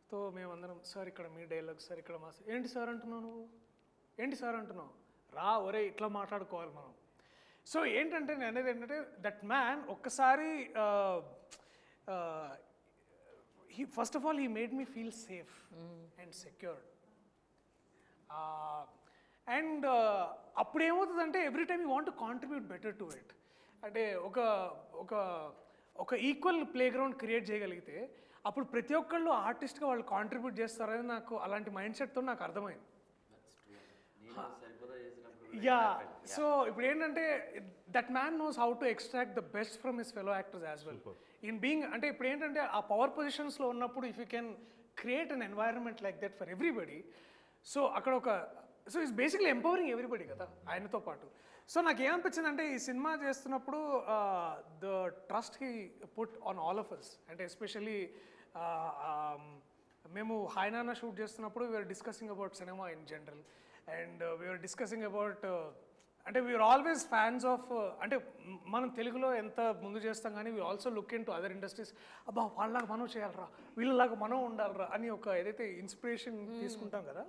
సో మేమందరం సార్ ఇక్కడ మీ డైలాగ్ సార్ ఇక్కడ మా ఏంటి సార్ అంటున్నావు నువ్వు, ఏంటి సార్ అంటున్నావు, రా ఒరే ఇట్లా మాట్లాడుకోవాలి మనం. సో ఏంటంటే నేను అనేది ఏంటంటే దట్ మ్యాన్ ఒక్కసారి first of all he made me feel safe and secured. And అప్పుడు ఏమవుతుందంటే every time you want to contribute better to it. అంటే ఒక ఈక్వల్ ప్లే గ్రౌండ్ క్రియేట్ చేయగలిగితే అప్పుడు ప్రతి ఒక్కళ్ళు ఆర్టిస్ట్గా వాళ్ళు కాంట్రిబ్యూట్ చేస్తారని నాకు అలాంటి మైండ్ సెట్తో నాకు అర్థమైంది. యా సో ఇప్పుడు ఏంటంటే that man knows how to extract the best from his fellow actors as well in being. అంటే ఇప్పుడు ఏంటంటే ఆ పవర్ పొజిషన్స్లో ఉన్నప్పుడు if you can create an environment like that for everybody, so అక్కడ so it's basically empowering everybody కదా ఆయనతో పాటు. సో నాకు ఏమనిపించింది అంటే ఈ సినిమా చేస్తున్నప్పుడు the trust he put on all of us. అంటే ఎస్పెషల్లీ మేము హాయ్ నాన్న షూట్ చేస్తున్నప్పుడు we're discussing about cinema in general and we're discussing about అంటే వీఆర్ ఆల్వేస్ ఫ్యాన్స్ ఆఫ్ అంటే మనం తెలుగులో ఎంత ముందు చేస్తాం కానీ we also look into other industries. అబ్బా వాళ్ళలాగా మనం చేయాలరా, వీళ్ళలాగా మనం ఉండాలరా అని ఒక ఏదైతే ఇన్స్పిరేషన్ తీసుకుంటాం కదా.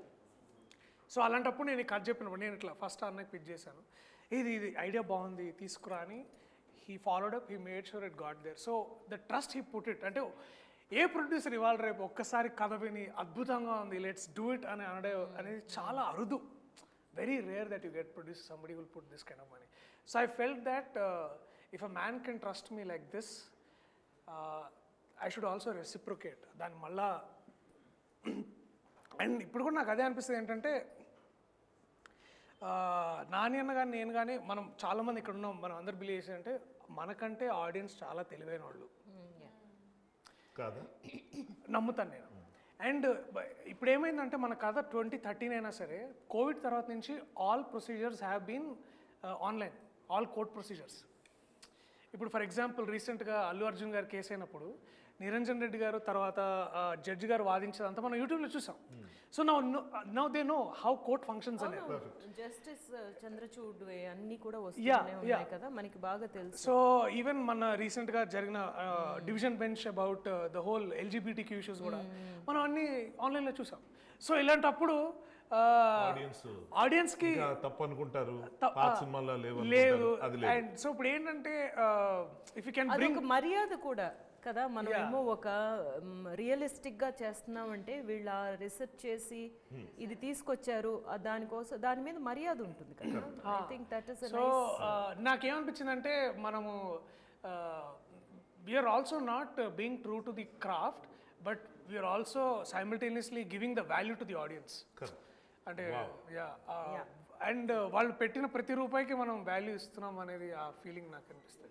సో అలాంటప్పుడు నేను కథ చెప్పినప్పుడు నేను ఇట్లా ఫస్ట్ అన్నకి పిచ్ చేశాను, ఇది ఐడియా బాగుంది తీసుకురా అని. He followed up, he made sure it got there. So the trust he put it. అంటే ఏ ప్రొడ్యూసర్ ఇవాళ రేపు ఒక్కసారి కథ విని అద్భుతంగా ఉంది లెట్స్ డూ ఇట్ అని అనడం అనేది చాలా అరుదు, very rare that you get produced, somebody will put this kind of money. So I felt that if a man can trust me like this, I should also reciprocate. దాని మళ్ళా and ఇప్పుడు కూడా నాకు అదే అనిపిస్తుంది ఏంటంటే నాని అన్న కానీ నేను కానీ మనం చాలామంది ఇక్కడ ఉన్నాం, మనం అందరు బిలీవ్ చేసి అంటే మనకంటే ఆడియన్స్ చాలా తెలివైన వాళ్ళు కాదా? నమ్ముతాను నేను. అండ్ ఇప్పుడు ఏమైందంటే మన కథ 2013 అయినా సరే కోవిడ్ తర్వాత నుంచి all procedures have been online, all court procedures. ఇప్పుడు ఫర్ ఎగ్జాంపుల్ రీసెంట్గా అల్లు అర్జున్ గారు కేసు అయినప్పుడు నిరంజన్ రెడ్డి గారు తర్వాత జడ్జి గారు వాదించేదంతా మనం యూట్యూబ్లో చూసాం. So now they know how court functions అనేది. జస్టిస్ చంద్రచూడ్ వే అన్ని కూడా వస్తూనే ఉన్నాయి కదా, మనకి బాగా తెలుసు. సో ఈవెన్ మన రీసెంట్గా జరిగిన division bench about the whole LGBTQ issues కూడా మనం అన్ని ఆన్లైన్లో చూసాం. సో ఇలాంటప్పుడు ఆడియన్స్ కి తప్పు అనుకుంటారు, పాత సినిమాల్లో లేవు. అండ్ సో ఇప్పుడు ఏంటంటే ఇఫ్ యూ కెన్ బ్రింగ్ మర్యాద కూడా కదా, మనం ఏమో ఒక రియలిస్టిక్ గా చేస్తున్నామంటే వీళ్ళ రీసెర్చ్ చేసి ఇది తీసుకొచ్చారు, దానికోసం దాని మీద మర్యాద ఉంటుంది కదా. I think that is so నాకేమనిపించిందంటే మనము we're also not being true to the craft, but we're also simultaneously giving the value to the audience. అంటే అండ్ వాళ్ళు పెట్టిన ప్రతి రూపాయికి మనం వాల్యూ ఇస్తున్నాం అనేది ఆ ఫీలింగ్ నాకు అనిపిస్తుంది.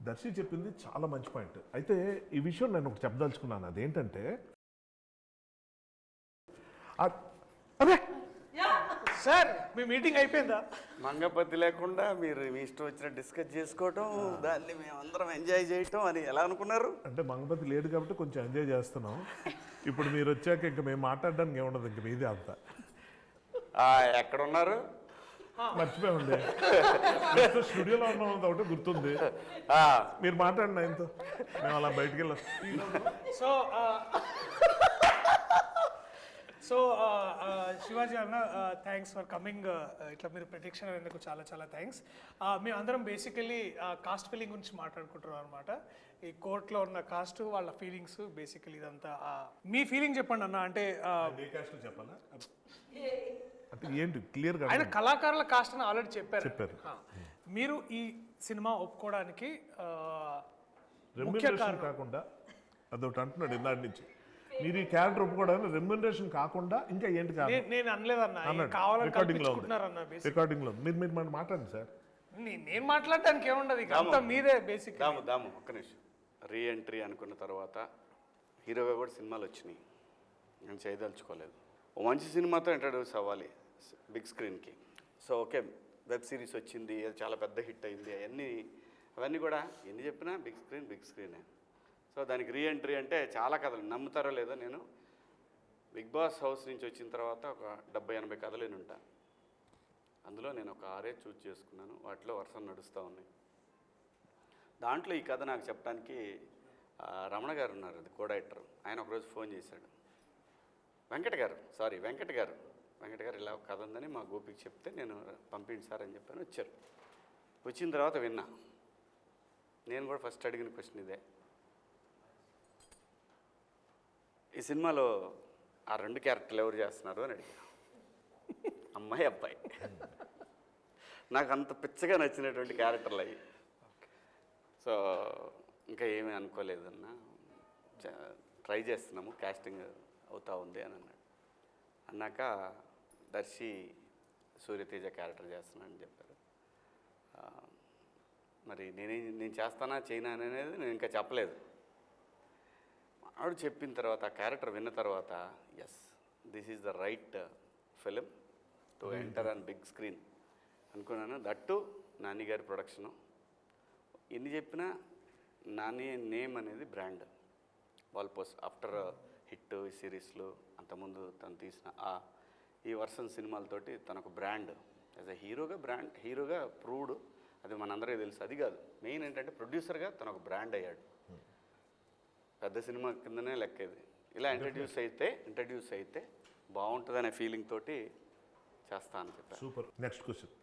దర్శి చెప్పింది చాలా మంచి పాయింట్. అయితే ఈ విషయం నేను ఒకటి చెప్పదలుచుకున్నాను. అదేంటంటే అదే సార్ మీ మీటింగ్ అయిపోయిందా? మంగపతి లేకుండా మీరు మీ ఇష్టం వచ్చిన డిస్కస్ చేసుకోవటం, దాన్ని మేమందరం ఎంజాయ్ చేయటం అని ఎలా అనుకున్నారు? అంటే మంగపతి లేడు కాబట్టి కొంచెం ఎంజాయ్ చేస్తున్నాం. ఇప్పుడు మీరు వచ్చాక ఇంకా మేము మాట్లాడడానికి ఏముండదు, ఇంక మీదే అంతా. ఎక్కడున్నారు? మర్చిపోయామండి, స్టూడియోలో ఉన్నాం ఒకటి గుర్తుంది. మీరు మాట్లాడండి ఆయనతో, మేము అలా బయటికి వెళ్ళాం. సో శివాజీ అన్న థ్యాంక్స్ ఫర్ కమింగ్. ఇట్లా మీరు ప్రత్యక్ష అయినందుకు చాలా చాలా థ్యాంక్స్. మేము అందరం బేసికలీ కాస్ట్ ఫీలింగ్ గురించి మాట్లాడుకుంటున్నాం అనమాట. ఈ కోర్టులో ఉన్న కాస్ట్, వాళ్ళ ఫీలింగ్స్, బేసికలీ ఇదంతా. మీ ఫీలింగ్ చెప్పండి అన్న. అంటే చెప్పాలా అంటే ఏంటి క్లియర్గా? ఆయన కళాకారుల కాస్ట్ అని ఆల్రెడీ చెప్పారు. మీరు ఈ సినిమా ఒప్పుకోవడానికి రెమ్యునరేషన్ కాకుండా అదొకటి అంటున్నాడు ఇందాటి నుంచి. మీరు ఈ క్యారెక్టర్ ఒప్పుకోవడానికి రెమ్యునరేషన్ కాకుండా ఇంకా ఏంటి కాదు? నేను అనలేదన్న, కావాలని కల్పించుకుంటున్నారన్న. రికార్డింగ్ లో మీరు మాట్లాడండి సార్. నేను మాట్లాడడానికి ఏముండదు, ఇక అంతా మీదే బేసిక్. దాము ఒక్క నిమిషం. రీ ఎంట్రీ అనుకున్న తర్వాత హీరోగా కూడా సినిమాలు వచ్చినాయి, నేను చేయదలుచుకోలేదు. ఓ మంచి సినిమాతో ఇంట్రడ్యూస్ అవ్వాలి బిగ్ స్క్రీన్కి. సో ఓకే, వెబ్ సిరీస్ వచ్చింది, అది చాలా పెద్ద హిట్ అయింది, అవన్నీ కూడా ఎన్ని చెప్పినా బిగ్ స్క్రీనే. సో దానికి రీ ఎంట్రీ అంటే చాలా కథలు, నమ్ముతారో లేదో, నేను బిగ్ బాస్ హౌస్ నుంచి వచ్చిన తర్వాత ఒక 70-80 కథలు నేను ఉంటాను. అందులో నేను ఒక 6 చూజ్ చేసుకున్నాను, వాటిలో వరుస నడుస్తూ ఉన్నాయి. దాంట్లో ఈ కథ నాకు చెప్పడానికి రమణ గారు ఉన్నారు, అది కో డైరెక్టర్. ఆయన ఒకరోజు ఫోన్ చేశాడు, వెంకట గారు ఇలా కథ ఉందని మా గోపికి చెప్తే నేను పంపిండి సార్ అని చెప్పాను. వచ్చారు. వచ్చిన తర్వాత విన్నా. నేను కూడా ఫస్ట్ అడిగిన క్వశ్చన్ ఇదే, ఈ సినిమాలో ఆ 2 క్యారెక్టర్లు ఎవరు చేస్తున్నారు అని అడిగాను. అమ్మాయి అబ్బాయి. నాకు అంత పిచ్చగా నచ్చినటువంటి క్యారెక్టర్లు అవి. సో ఇంకా ఏమీ అనుకోలేదన్న, ట్రై చేస్తున్నాము, కాస్టింగ్ అవుతా ఉంది అని అన్నాడు. అన్నాక దర్శి సూర్యతేజ క్యారెక్టర్ చేస్తున్నానని చెప్పారు. మరి నేను చేస్తానా చేయనా అనేది నేను ఇంకా చెప్పలేదు. ఆవిడ చెప్పిన తర్వాత, ఆ క్యారెక్టర్ విన్న తర్వాత, yes this is the right film to enter on big screen అనుకున్నాను. దట్టు నాని గారి ప్రొడక్షను. ఎన్ని చెప్పినా నాని నేమ్ అనేది brand. Wall post after hit సిరీస్లు, అంతకుముందు తను తీసిన ఈ వర్షన్ సినిమాలతోటి తనకు బ్రాండ్ యాజ్ అ హీరోగా ప్రూవ్డ్. అది మనందరికీ తెలుసు. అది కాదు మెయిన్ ఏంటంటే ప్రొడ్యూసర్గా తను ఒక బ్రాండ్ అయ్యాడు. పెద్ద సినిమా కిందనే లెక్క ఇది. ఇలా ఇంట్రడ్యూస్ అయితే బాగుంటుందనే ఫీలింగ్ తోటి చేస్తా అని చెప్పాను. సూపర్. Next question.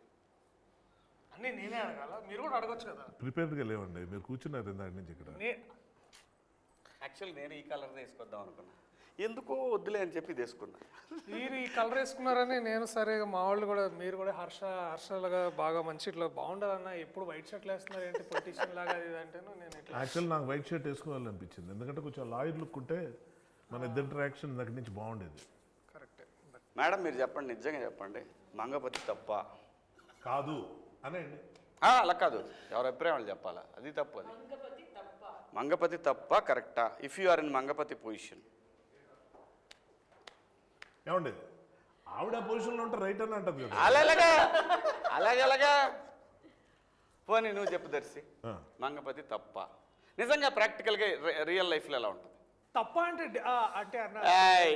అన్నీ నేనే అడగాల, మీరు కూడా అడగొచ్చు కదా. ప్రిపేర్డ్గా లేవండి, మీరు కూర్చున్నారు ఇందాక నుంచి ఇక్కడ. యాక్చువల్ నేను ఈ కలర్ తీసుకొద్దాం అనుకున్నా. ఎందుకో వద్దులే అని చెప్పి తీసుకున్నా. మీరు ఈ కలర్ వేసుకున్నారని నేను సరే మా వాళ్ళు కూడా మీరు కూడా హర్షలాగా బాగా మంచి ఇట్లా బాగుండాలన్న ఎప్పుడు వైట్ షర్ట్లు వేస్తున్నారు ఏంటి పొలిటీషియన్ లాగా అది ఇది అంటేను నేను ఇట్లా యాక్చువల్ నాకు వైట్ షర్ట్ వేసుకోవాలనిపించింది, ఎందుకంటే కొంచెం లాయర్ లుక్ ఉంటే మన ఇద్దరు ఇంటరాక్షన్ దగ్గర నుంచి బాగుండేది. కరెక్టే. మేడం మీరు చెప్పండి, నిజంగా చెప్పండి, మంగపతి తప్ప? కాదు అనండి. అలా కాదు, ఎవరి అభిప్రాయం వాళ్ళు చెప్పాలా, అది తప్పు. అది మంగపతి తప్ప కరెక్టా? If you are in Mangapati position. ఏమండి ఆవిడ పొజిషన్లో ఉంటే రైట్ అని అంటది కదా. అలాగలాగా పోనీ నువ్వు చెప్పు దర్శి, మంగపతి తప్ప నిజంగా ప్రాక్టికల్గా రియల్ లైఫ్లో ఎలా ఉంటుంది? తప్ప అంటే అంటే అన్న ఏయ్.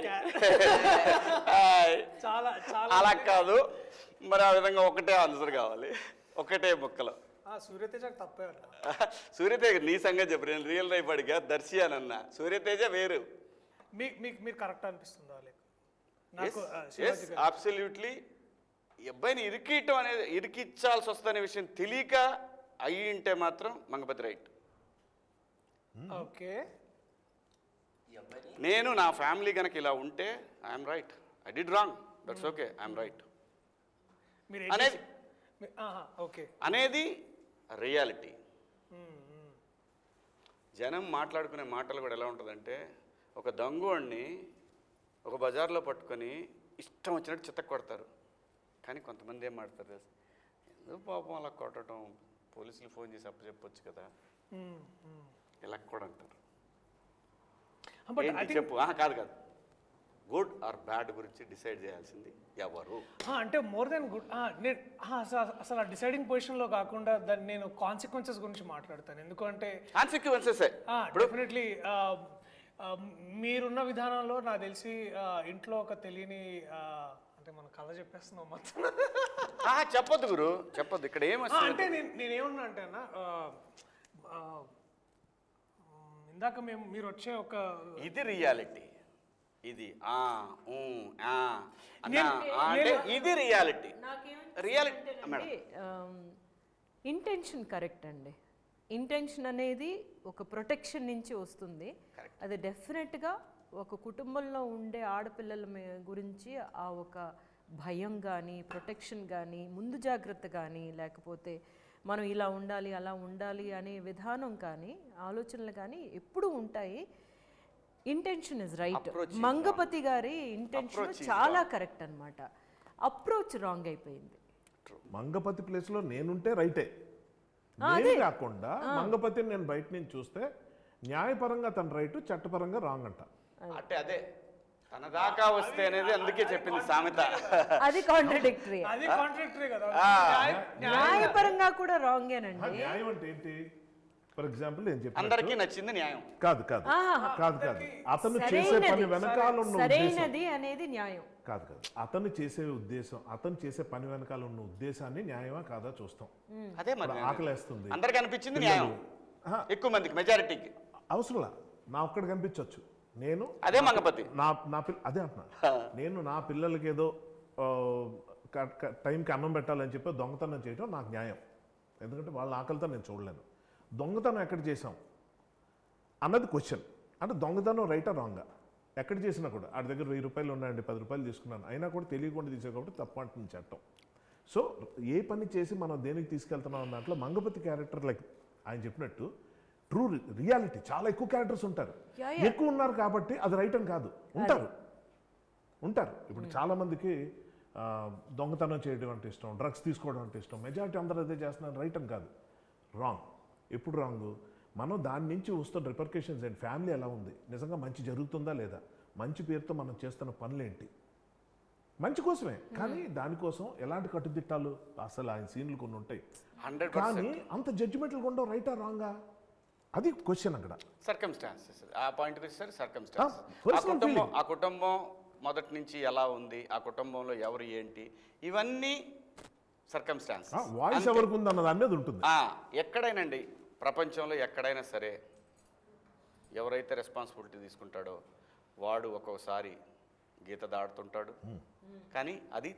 ఏయ్. చాలా చాలా అలా కాదు మరి, ఆ విధంగా ఒకటే ఆన్సర్ కావాలి, ఒకటే ముక్కలో. సూర్యతేజకు తప్పే అన్న. సూర్యతేజ నీ సంగతి చెప్పు, నేను రియల్ లైఫ్ అడిగా దర్శి అని అన్నా, సూర్యతేజ వేరు. మీరు కరెక్ట్ అనిపిస్తుందా లేక నాకు ఎస్ అబ్సల్యూట్లీ. అబ్బాయిని ఇరికియటం అనేది, ఇరికిచ్చాల్సి వస్తుందనే విషయం తెలియక అయ్యి ఉంటే మాత్రం మంగపతి రైట్. ఓకే. నేను నా ఫ్యామిలీ కనుక ఇలా ఉంటే I'm right, I did wrong, that's okay, I'm right మీరు అనేది ఓకే అనేది రియాలిటీ. జనం మాట్లాడుకునే మాటలు కూడా ఎలా ఉంటుందంటే, ఒక దొంగోడిని ఒక బజార్లో పట్టుకొని ఇష్టం వచ్చినట్టు చిత్త కొడతారు, కానీ కొంతమంది ఏం మాడతారు తెలుసు, ఎందుకు పాపం అలా కొట్టడం, పోలీసులు ఫోన్ చేసి అప్పచెప్పొచ్చు కదా, ఇలా కూడా అంటారు. ఏంటి చెప్పు? కాదు కాదు, గుడ్ ఆర్ బ్యాడ్ గురించి డిసైడ్ చేయాల్సింది ఎవరు? అంటే మోర్ దెన్ గుడ్ నేను అసలు ఆ డిసైడింగ్ పొజిషన్లో కాకుండా దాన్ని నేను కాన్సిక్వెన్సెస్ గురించి మాట్లాడతాను. ఎందుకంటే కాన్సిక్వెన్సెస్ డెఫినెట్లీ మీరున్న విధానంలో నాకు తెలిసి ఇంట్లో ఒక తెలియని అంటే మన కథ చెప్పేస్తున్నాం మొత్తం. చెప్పొద్దు గురు, చెప్పొద్దు. ఇక్కడ అంటే నేనేమన్నా అంటే అన్న ఇందాక మీరు వచ్చే ఒక ఇది రియాలిటీ, ఇది అంటే ఇది రియాలిటీ. రియాలిటీ ఇంటెన్షన్ కరెక్ట్ అండి. ఇంటెన్షన్ అనేది ఒక ప్రొటెక్షన్ నుంచి వస్తుంది. అది డెఫినెట్గా ఒక కుటుంబంలో ఉండే ఆడపిల్లల గురించి ఆ ఒక భయం కానీ, ప్రొటెక్షన్ కానీ, ముందు జాగ్రత్త కానీ, లేకపోతే మనం ఇలా ఉండాలి అలా ఉండాలి అనే విధానం కానీ, ఆలోచనలు కానీ ఎప్పుడూ ఉంటాయి. Intention is right. మంగపతి గారి ఇంటెన్షన్ చాలా కరెక్ట్ అన్నమాట. అప్రోచ్ రాంగ్ అయిపోయింది. మంగపతి ప్లేస్లో నేనుంటే రైటే, నేను కాకుండా మంగపతిని నేను బయట నుంచి చూస్తే న్యాయపరంగా తన రైట్, చట్టపరంగా రాంగ్ అంట. అంటే అదే తన దాకా వస్తే అనేది అందుకే చెప్పింది సామెత. అది కాంట్రడిక్టరీ. అది కాంట్రాక్టరీ కదా. న్యాయపరంగా కూడా రాంగేనండి. న్యాయం అంటే ఏంటి? ఫర్ ఎగ్జాంపుల్ నేను చెప్పాను, అందరికీ నచ్చింది న్యాయం కాదు కాదు కాదు కాదు అతను చేసే పని వెనకాల ఉన్న సరైనది అనేది న్యాయం కాదు కాదు. అతను చేసే ఉద్దేశం, అతను చేసే పని వెనకాల ఉన్న ఉద్దేశాన్ని న్యాయమా కాదా చూస్తాం. అదే మరి ఆకలేస్తుంది, అందరికి అనిపించింది న్యాయం, ఎక్కువ మందికి మెజారిటీకి అవసరంలా నా ఒక్కడికి కనిపించవచ్చు. నేను అదే మంగపతి అదే అంటున్నా, నేను నా పిల్లలకి ఏదో టైంకి అన్నం పెట్టాలని చెప్పి దొంగతనం చేయడం నాకు న్యాయం, ఎందుకంటే వాళ్ళ ఆకలితో నేను చూడలేను. దొంగతనం ఎక్కడ చేసాం అన్నది క్వశ్చన్. అంటే దొంగతనం రైటా రాంగా ఎక్కడ చేసినా కూడా ఆడి దగ్గర 1000 రూపాయలు ఉన్నాయండి, 10 రూపాయలు తీసుకున్నాను, అయినా కూడా తెలియకుండా తీసే కాబట్టి తప్పు అంటుంది చట్టం. సో ఏ పని చేసి మనం దేనికి తీసుకెళ్తున్నాం అన్న దాంట్లో మంగపతి క్యారెక్టర్ లైక్ ఆయన చెప్పినట్టు ట్రూ రియాలిటీ చాలా ఎక్కువ క్యారెక్టర్స్ ఉంటారు, ఎక్కువ ఉన్నారు కాబట్టి అది రైట్ అని కాదు, ఉంటారు. ఇప్పుడు చాలామందికి దొంగతనం చేయడం అంటే ఇష్టం, డ్రగ్స్ తీసుకోవడం అంటే ఇష్టం, మెజారిటీ అందరూ అదే చేస్తున్నారు, రైట్ అని కాదు, రాంగ్. ఎప్పుడు రాంగ్? మనం దాని నుంచి వస్తున్న రిపర్కేషన్స్ ఏంటి, ఫ్యామిలీ ఎలా ఉంది, నిజంగా మంచి జరుగుతుందా లేదా, మంచి పేరుతో మనం చేస్తున్న పనులేంటి, మంచి కోసమే కానీ దానికోసం ఎలాంటి కట్టుదిట్టాలు, అసలు ఆయన సీన్లు కొన్ని ఉంటాయి కానీ అంత జడ్జిమెంట్లు ఉండవు, రైటా రాంగా, అది క్వశ్చన్ అక్కడ. సర్కమ్స్టాన్సెస్ ఆ పాయింట్కి వచ్చేసరికి సర్కమ్స్టాన్సెస్, ఆ కుటుంబం మొదటి నుంచి ఎలా ఉంది, ఆ కుటుంబంలో ఎవరు ఏంటి, ఇవన్నీ సర్కమ్స్టాన్సెస్. వాయిస్ ఎవరికి ఉంది అన్నది అనేది ఉంటుంది. ఎక్కడైనండి ప్రపంచంలో ఎక్కడైనా సరే ఎవరైతే రెస్పాన్సిబిలిటీ తీసుకుంటాడో వాడు ఒక్కొక్కసారి గీత దాడుతుంటాడు, కానీ అది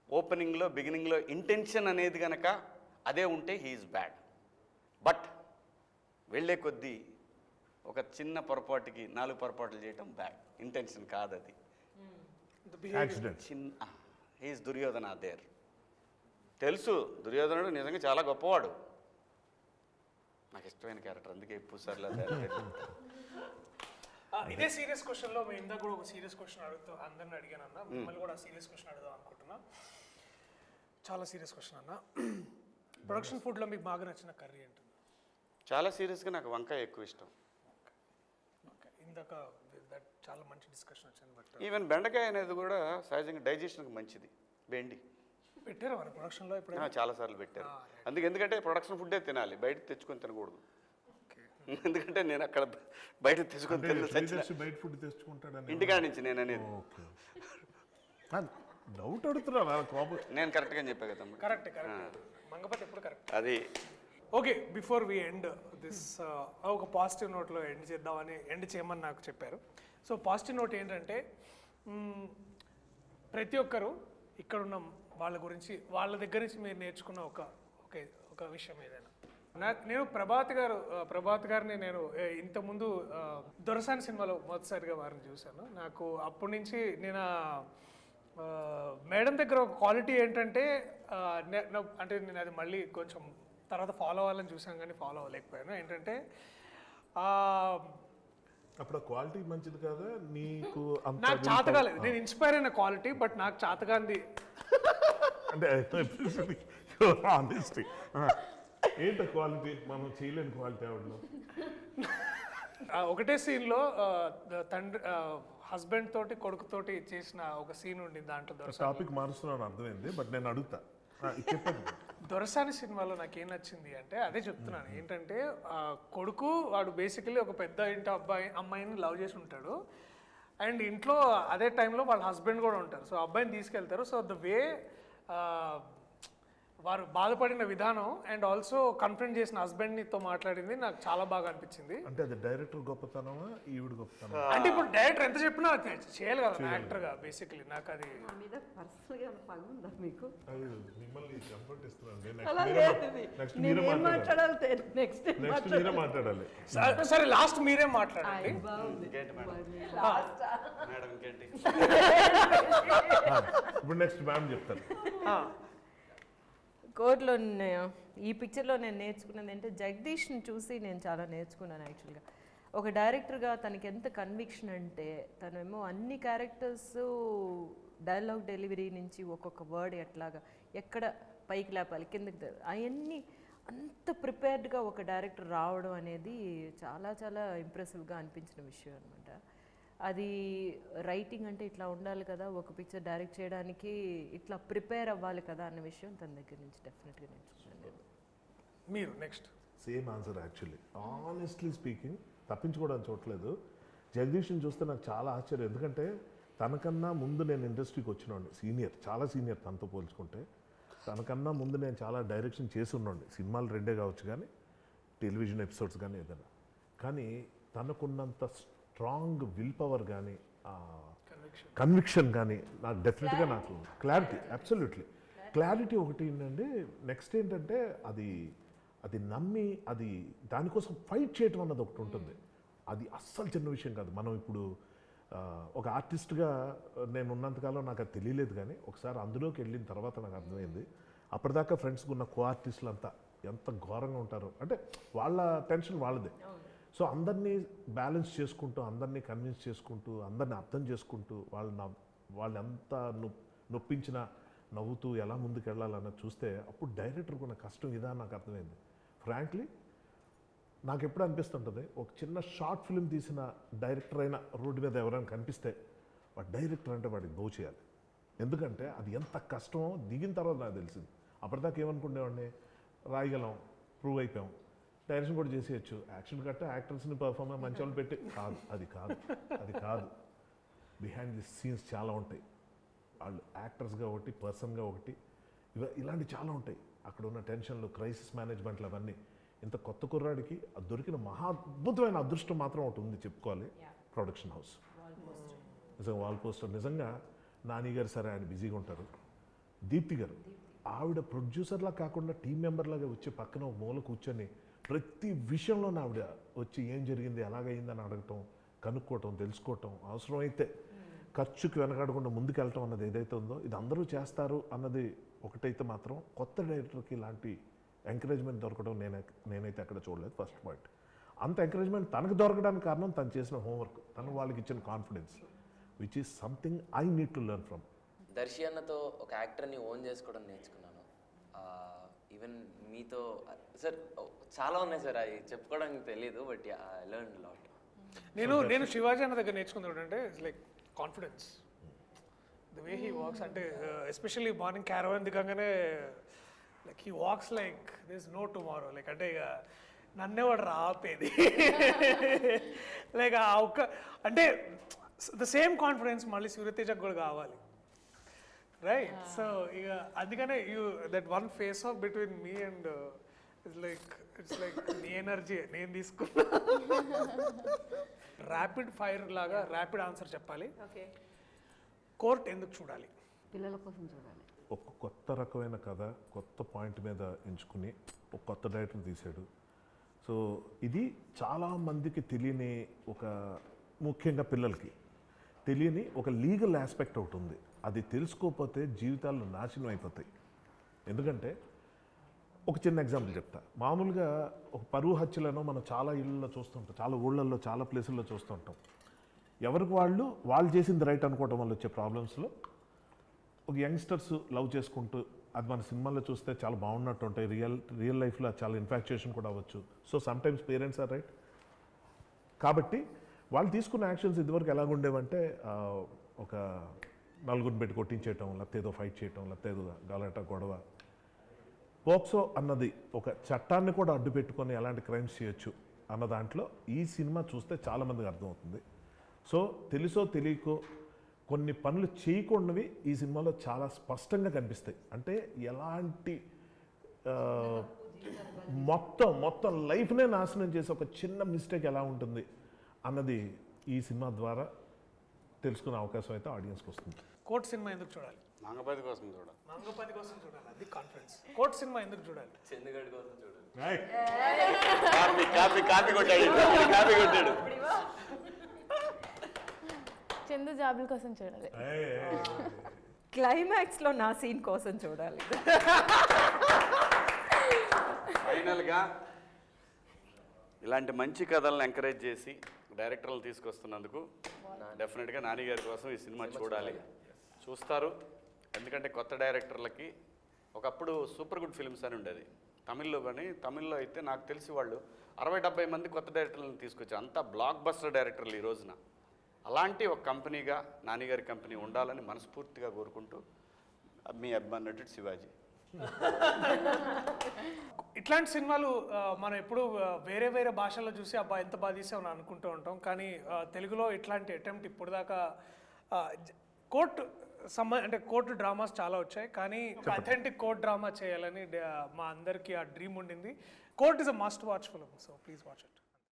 ఓపెనింగ్లో బిగినింగ్లో ఇంటెన్షన్ అనేది కనుక అదే ఉంటే హీఈస్ బ్యాడ్. బట్ వెళ్ళే కొద్దీ ఒక చిన్న పొరపాటుకి 4 పొరపాట్లు చేయటం బ్యాడ్, ఇంటెన్షన్ కాదు అది. యాక్సిడెంట్. చిన్న హీఈస్ దుర్యోధన దేర్. తెలుసు దుర్యోధనుడు నిజంగా చాలా గొప్పవాడు, నాకు ఇష్టమైన క్యారెక్టర్, అందుకే ఎక్కువ సార్లు ఇదే సీరియస్ క్వశ్చన్లో మేము ఇందాక కూడా ఒక సీరియస్ క్వశ్చన్ అడుగుతూ అందరిని అడిగాను అన్న, మిమ్మల్ని కూడా సీరియస్ క్వశ్చన్ అడుగుదాం అనుకుంటున్నా. చాలా సీరియస్ క్వశ్చన్ అన్న. ప్రొడక్షన్ ఫుడ్లో మీకు బాగా నచ్చిన కర్రీ ఏంటి? చాలా సీరియస్గా నాకు వంకాయ ఎక్కువ ఇష్టం. ఓకే, ఇందాక చాలా మంచి డిస్కషన్ వచ్చింది. బట్ ఈవెన్ బెండకాయ అనేది కూడా సహజంగా డైజెషన్కి మంచిది. బెండి పెట్టారా మన ప్రొడక్షన్లో ఇప్పుడు? చాలాసార్లు పెట్టారు. ఎందుకంటే ప్రొడక్షన్ ఫుడ్డే తినాలి, బయట తెచ్చుకొని తినకూడదు. ఎందుకంటే నేను అక్కడ బయట తెచ్చుకొని బయట ఫుడ్ తెచ్చుకుంటాడని ఇంటికాడ నుంచి నేను అనేది. డౌట్ అడుగుతున్నా కోపం. నేను కరెక్ట్గా చెప్పా కదా. కరెక్ట్ కరెక్ట్, మంగపతి ఎప్పుడు కరెక్ట్. అది okay, before we end this ఒక పాజిటివ్ నోట్లో ఎండ్ చేయమని నాకు చెప్పారు. సో పాజిటివ్ నోట్ ఏంటంటే ప్రతి ఒక్కరు ఇక్కడున్న వాళ్ళ గురించి, వాళ్ళ దగ్గర నుంచి మీరు నేర్చుకున్న ఒక విషయం ఏదైనా. నేను ప్రభాత్ గారిని నేను ఇంతకుముందు దొరసాని సినిమాలో మొదటిసారిగా వారిని చూశాను. నాకు అప్పటి నుంచి నేను మేడం దగ్గర ఒక క్వాలిటీ ఏంటంటే అంటే నేను అది మళ్ళీ కొంచెం తర్వాత ఫాలో అవ్వాలని చూసాను కానీ ఫాలో అవ్వలేకపోయాను. ఏంటంటే అప్పుడు క్వాలిటీ మంచిది కదా నీకు? నాకు చేతగాలేదు, నేను ఇన్స్పైర్ అయిన క్వాలిటీ, బట్ నాకు చేతగాంది అంటే ఏంటో క్వాలిటీ మనం చేయలేని క్వాలిటీ ఆవిడలో. ఒకటే సీన్లో తండ్రి హస్బెండ్ తోటి కొడుకుతోటి చేసిన ఒక సీన్ ఉండింది దాంట్లో. టాపిక్ మారుస్తున్నాను అర్థమైంది, బట్ నేను అడుగుతా చెప్పండి. దొరసాని సినిమాలో నాకు ఏం నచ్చింది అంటే అదే చెప్తున్నాను. ఏంటంటే కొడుకు వాడు బేసికలీ ఒక పెద్ద ఇంటి అమ్మాయిని లవ్ చేసి ఉంటాడు, అండ్ ఇంట్లో అదే టైంలో వాళ్ళ హస్బెండ్ కూడా ఉంటారు. సో అబ్బాయిని తీసుకెళ్తారు. సో ద వే వారు బాధపడిన విధానం అండ్ ఆల్సో కన్ఫ్రంట్ చేసిన హస్బెండ్తో మాట్లాడింది నాకు చాలా బాగా అనిపించింది. అంటే అది డైరెక్టర్ గొప్పతనమా ఈవిడ గొప్పతనం? అంటే ఇప్పుడు డైరెక్టర్ ఎంత చెప్పినా చేయాలి కదా యాక్టర్గా. బేసికలీ నాకు అది మీకు మిమ్మల్ని కంఫర్ట్ ఇస్తున్నాను. మాట్లాడాలి. సరే లాస్ట్ మీరే మాట్లాడండి. మేడం ఇంకేంటి ఇప్పుడు నెక్స్ట్ మ్యామ్ చెప్తారు. కోర్టులో ఈ పిక్చర్లో నేను నేర్చుకున్నది ఏంటంటే జగదీష్ని చూసి నేను చాలా నేర్చుకున్నాను యాక్చువల్గా. ఒక డైరెక్టర్గా తనకి ఎంత కన్విక్షన్ అంటే తనేమో అన్ని క్యారెక్టర్స్ డైలాగ్ డెలివరీ నుంచి ఒక్కొక్క వర్డ్ ఎక్కడ పైకి లేపాలి కిందకి అవన్నీ అంత ప్రిపేర్డ్గా ఒక డైరెక్టర్ రావడం అనేది చాలా చాలా ఇంప్రెసివ్గా అనిపించిన విషయం అనమాట. అది రైటింగ్ అంటే ఇట్లా ఉండాలి కదా, ఒక పిక్చర్ డైరెక్ట్ చేయడానికి ఇట్లా ప్రిపేర్ అవ్వాలి కదా అన్న విషయం తన దగ్గర నుంచి డెఫినెట్గా నేర్చుకున్నాను. మీరు next same answer actually. Honestly speaking తప్పించుకోవడానికి చూడలేదు. జగదీష్ని చూస్తే నాకు చాలా ఆశ్చర్యం, ఎందుకంటే తనకన్నా ముందు నేను ఇండస్ట్రీకి వచ్చినోండి, సీనియర్, చాలా సీనియర్ తనతో పోల్చుకుంటే. తనకన్నా ముందు నేను చాలా డైరెక్షన్ చేసి ఉన్నాండి, సినిమాలు 2 కావచ్చు కానీ టెలివిజన్ ఎపిసోడ్స్ కానీ ఏదైనా. కానీ తనకున్నంత స్ట్రాంగ్ విల్ పవర్ కానీ కన్విక్షన్ కానీ నాకు డెఫినెట్గా నాకు క్లారిటీ, అబ్సల్యూట్లీ క్లారిటీ ఒకటి ఏంటంటే. నెక్స్ట్ ఏంటంటే అది నమ్మి అది దానికోసం ఫైట్ చేయటం అన్నది ఒకటి ఉంటుంది. అది అస్సలు చిన్న విషయం కాదు. మనం ఇప్పుడు ఒక ఆర్టిస్ట్గా నేను ఉన్నంతకాలం నాకు అది తెలియలేదు, కానీ ఒకసారి అందులోకి వెళ్ళిన తర్వాత నాకు అర్థమైంది. అప్పటిదాకా ఫ్రెండ్స్కి ఉన్న కో ఆర్టిస్టులు అంతా ఎంత ఘోరంగా ఉంటారో, అంటే వాళ్ళ టెన్షన్ వాళ్ళదే. సో అందరినీ బ్యాలెన్స్ చేసుకుంటూ, అందరినీ కన్విన్స్ చేసుకుంటూ, అందరినీ అర్థం చేసుకుంటూ, వాళ్ళు ఎంత నొప్పించినా నవ్వుతూ ఎలా ముందుకు వెళ్ళాలన్నది చూస్తే అప్పుడు డైరెక్టర్కి ఉన్న కష్టం ఇదా నాకు అర్థమైంది. ఫ్రాంక్లీ నాకు ఎప్పుడు అనిపిస్తుంటుంది, ఒక చిన్న షార్ట్ ఫిల్మ్ తీసిన డైరెక్టర్ అయినా రోడ్డు మీద ఎవరైనా కనిపిస్తే వాడు డైరెక్టర్ అంటే వాడికి బో చేయాలి. ఎందుకంటే అది ఎంత కష్టమో దిగిన తర్వాత నాకు తెలిసింది. అప్పటిదాకా ఏమనుకునేవాడిని, రాయగలం, ప్రూవ్ అయిపోయాం, డైరెక్షన్ కూడా చేసేయచ్చు, యాక్షన్ కట్ట యాక్టర్స్ని పర్ఫార్మెన్స్ మంచి వాళ్ళు పెట్టి కాదు. అది కాదు. బిహైండ్ ది సీన్స్ చాలా ఉంటాయి. వాళ్ళు యాక్టర్స్గా ఒకటి, పర్సన్గా ఒకటి, ఇలాంటి చాలా ఉంటాయి. అక్కడ ఉన్న టెన్షన్లు, క్రైసిస్ మేనేజ్మెంట్లు, అవన్నీ. ఇంత కొత్త కుర్రాడికి అది దొరికిన మహా అద్భుతమైన అదృష్టం మాత్రం ఒకటి ఉంది చెప్పుకోవాలి, ప్రొడక్షన్ హౌస్. నిజంగా వాల్ పోస్టర్. నిజంగా నాని గారు సరే ఆయన బిజీగా ఉంటారు, దీప్తి గారు ఆవిడ ప్రొడ్యూసర్లా కాకుండా టీం మెంబర్లాగా వచ్చి పక్కన ఒక మూల కూర్చొని ప్రతి విషయంలోనే ఆవిడ వచ్చి ఏం జరిగింది ఎలాగైందని అడగటం, కనుక్కోవటం, తెలుసుకోవటం, అవసరమైతే ఖర్చుకి వెనకాడకుండా ముందుకెళ్ళటం అన్నది ఏదైతే ఉందో ఇది అందరూ చేస్తారు అన్నది ఒకటైతే మాత్రం కొత్త డైరెక్టర్కి ఇలాంటి ఎంకరేజ్మెంట్ దొరకడం నేనైతే అక్కడ చూడలేదు. First point. అంత ఎంకరేజ్మెంట్ తనకు దొరకడానికి కారణం తను చేసిన హోంవర్క్, తను వాళ్ళకి ఇచ్చిన confidence, which is something I need to learn from. Darshi అన్నతో ఒక యాక్టర్ని ఓన్ చేసుకోవడం నేర్చుకున్నాను. ఈవెన్ మీతో సార్ చాలా ఉన్నాయి సార్, అవి చెప్పుకోవడానికి తెలియదు, బట్ ఐ లెర్న్ లాట్. నేను శివాజీ అన్న దగ్గర నేర్చుకుంది ఏంటంటే it's like confidence, the way he walks. అంటే ఎస్పెషల్లీ మార్నింగ్ క్యారవాన్ దిగంగానే like he walks like this no tomorrow. Like అంటే ఇక నన్నే వాడు రాపేది లైక్ ఆ ఒక్క అంటే ద సేమ్ కాన్ఫిడెన్స్ మళ్ళీ సూర్యతేజకు కూడా కావాలి, రైట్? సో ఇక అందుకనే that one face of between me and it's like నీ ఎనర్జీ నేను తీసుకున్నా. ర్యాపిడ్ ఫైర్ లాగా ర్యాపిడ్ ఆన్సర్ చెప్పాలి. కోర్ట్ ఎందుకు చూడాలి? పిల్లల కోసం చూడాలి. ఒక కొత్త రకమైన కథ, కొత్త పాయింట్ మీద ఎంచుకుని ఒక కొత్త డైరెక్టర్ తీశాడు. సో ఇది చాలామందికి తెలియని ఒక, ముఖ్యంగా పిల్లలకి తెలియని ఒక లీగల్ ఆస్పెక్ట్ ఒకటి ఉంది. అది తెలుసుకోకపోతే జీవితాలు నాశనం అయిపోతాయి. ఎందుకంటే ఒక చిన్న ఎగ్జాంపుల్ చెప్తా. మామూలుగా ఒక పరువు హత్యలను మనం చాలా ఇళ్ళల్లో చూస్తుంటాం, చాలా ఊళ్ళల్లో, చాలా ప్లేసుల్లో చూస్తుంటాం. ఎవరికి వాళ్ళు చేసింది రైట్ అనుకోవడం వల్ల వచ్చే ప్రాబ్లమ్స్లో ఒక యంగ్స్టర్స్ లవ్ చేసుకుంటూ, అది మన సినిమాల్లో చూస్తే చాలా బాగున్నట్టు ఉంటాయి, రియల్ లైఫ్లో చాలా ఇన్ఫాక్చుయేషన్ కూడా అవ్వచ్చు. So sometimes parents are right. కాబట్టి వాళ్ళు తీసుకున్న యాక్షన్స్ ఇదివరకు ఎలాగుండేవంటే ఒక నలుగురిని పెట్టి కొట్టించేయటం, లేకపోతే ఏదో ఫైట్ చేయటం, లేకపోతే ఏదో గలాట గొడవ. పోక్సో అన్నది ఒక చట్టాన్ని కూడా అడ్డు పెట్టుకొని ఎలాంటి క్రైమ్స్ చేయొచ్చు అన్న దాంట్లో ఈ సినిమా చూస్తే చాలామందికి అర్థమవుతుంది. సో తెలుసో తెలియకో కొన్ని పనులు చేయకుండావి ఈ సినిమాలో చాలా స్పష్టంగా కనిపిస్తాయి. అంటే ఎలాంటి మొత్తం లైఫ్నే నాశనం చేసే ఒక చిన్న మిస్టేక్ ఎలా ఉంటుంది అన్నది ఈ సినిమా ద్వారా తెలుసుకునే అవకాశం అయితే ఆడియన్స్కి వస్తుంది. కోర్ట్ సినిమా ఎందుకు చూడాలి? నాగపతి కోసం చూడాలి. మంగపతి కోసం చూడాలి, అది కాన్ఫిడెన్స్. కోర్ట్ సినిమా ఎందుకు చూడాలి? చందుగడ్ కోసం చూడండి. కాపీ కొట్టాడు. చందు జాబుల కోసం చూడాలి. క్లైమాక్స్లో నా సీన్ కోసం చూడాలి. ఫైనల్గా ఇలాంటి మంచి కథలను ఎంకరేజ్ చేసి డైరెక్టర్లు తీసుకొస్తున్నందుకు డెఫినెట్గా నాని గారి కోసం ఈ సినిమా చూడాలి, చూస్తారు. ఎందుకంటే కొత్త డైరెక్టర్లకి ఒకప్పుడు సూపర్ గుడ్ ఫిల్మ్స్ అని ఉండేది తమిళ్లో, కానీ తమిళ్లో అయితే నాకు తెలిసి వాళ్ళు 60-70 మంది కొత్త డైరెక్టర్లను తీసుకొచ్చారు. అంతా బ్లాక్ బస్టర్ డైరెక్టర్లు ఈ రోజున. అలాంటి ఒక కంపెనీగా నానిగారి కంపెనీ ఉండాలని మనస్ఫూర్తిగా కోరుకుంటూ మీ అభిమాన నటుడు శివాజీ. ఇట్లాంటి సినిమాలు మనం ఎప్పుడు వేరే వేరే భాషల్లో చూసి అబ్బా ఎంత బాగా తీసామని అనుకుంటూ ఉంటాం. కానీ తెలుగులో ఇట్లాంటి అటెంప్ట్ ఇప్పుడు దాకా అంటే కోర్టు డ్రామాస్ చాలా వచ్చాయి, కానీ అథెంటిక్ కోర్ట్ డ్రామా చేయాలని మా అందరికీ ఆ డ్రీమ్ ఉండింది. Court is a must watch film, so please watch it.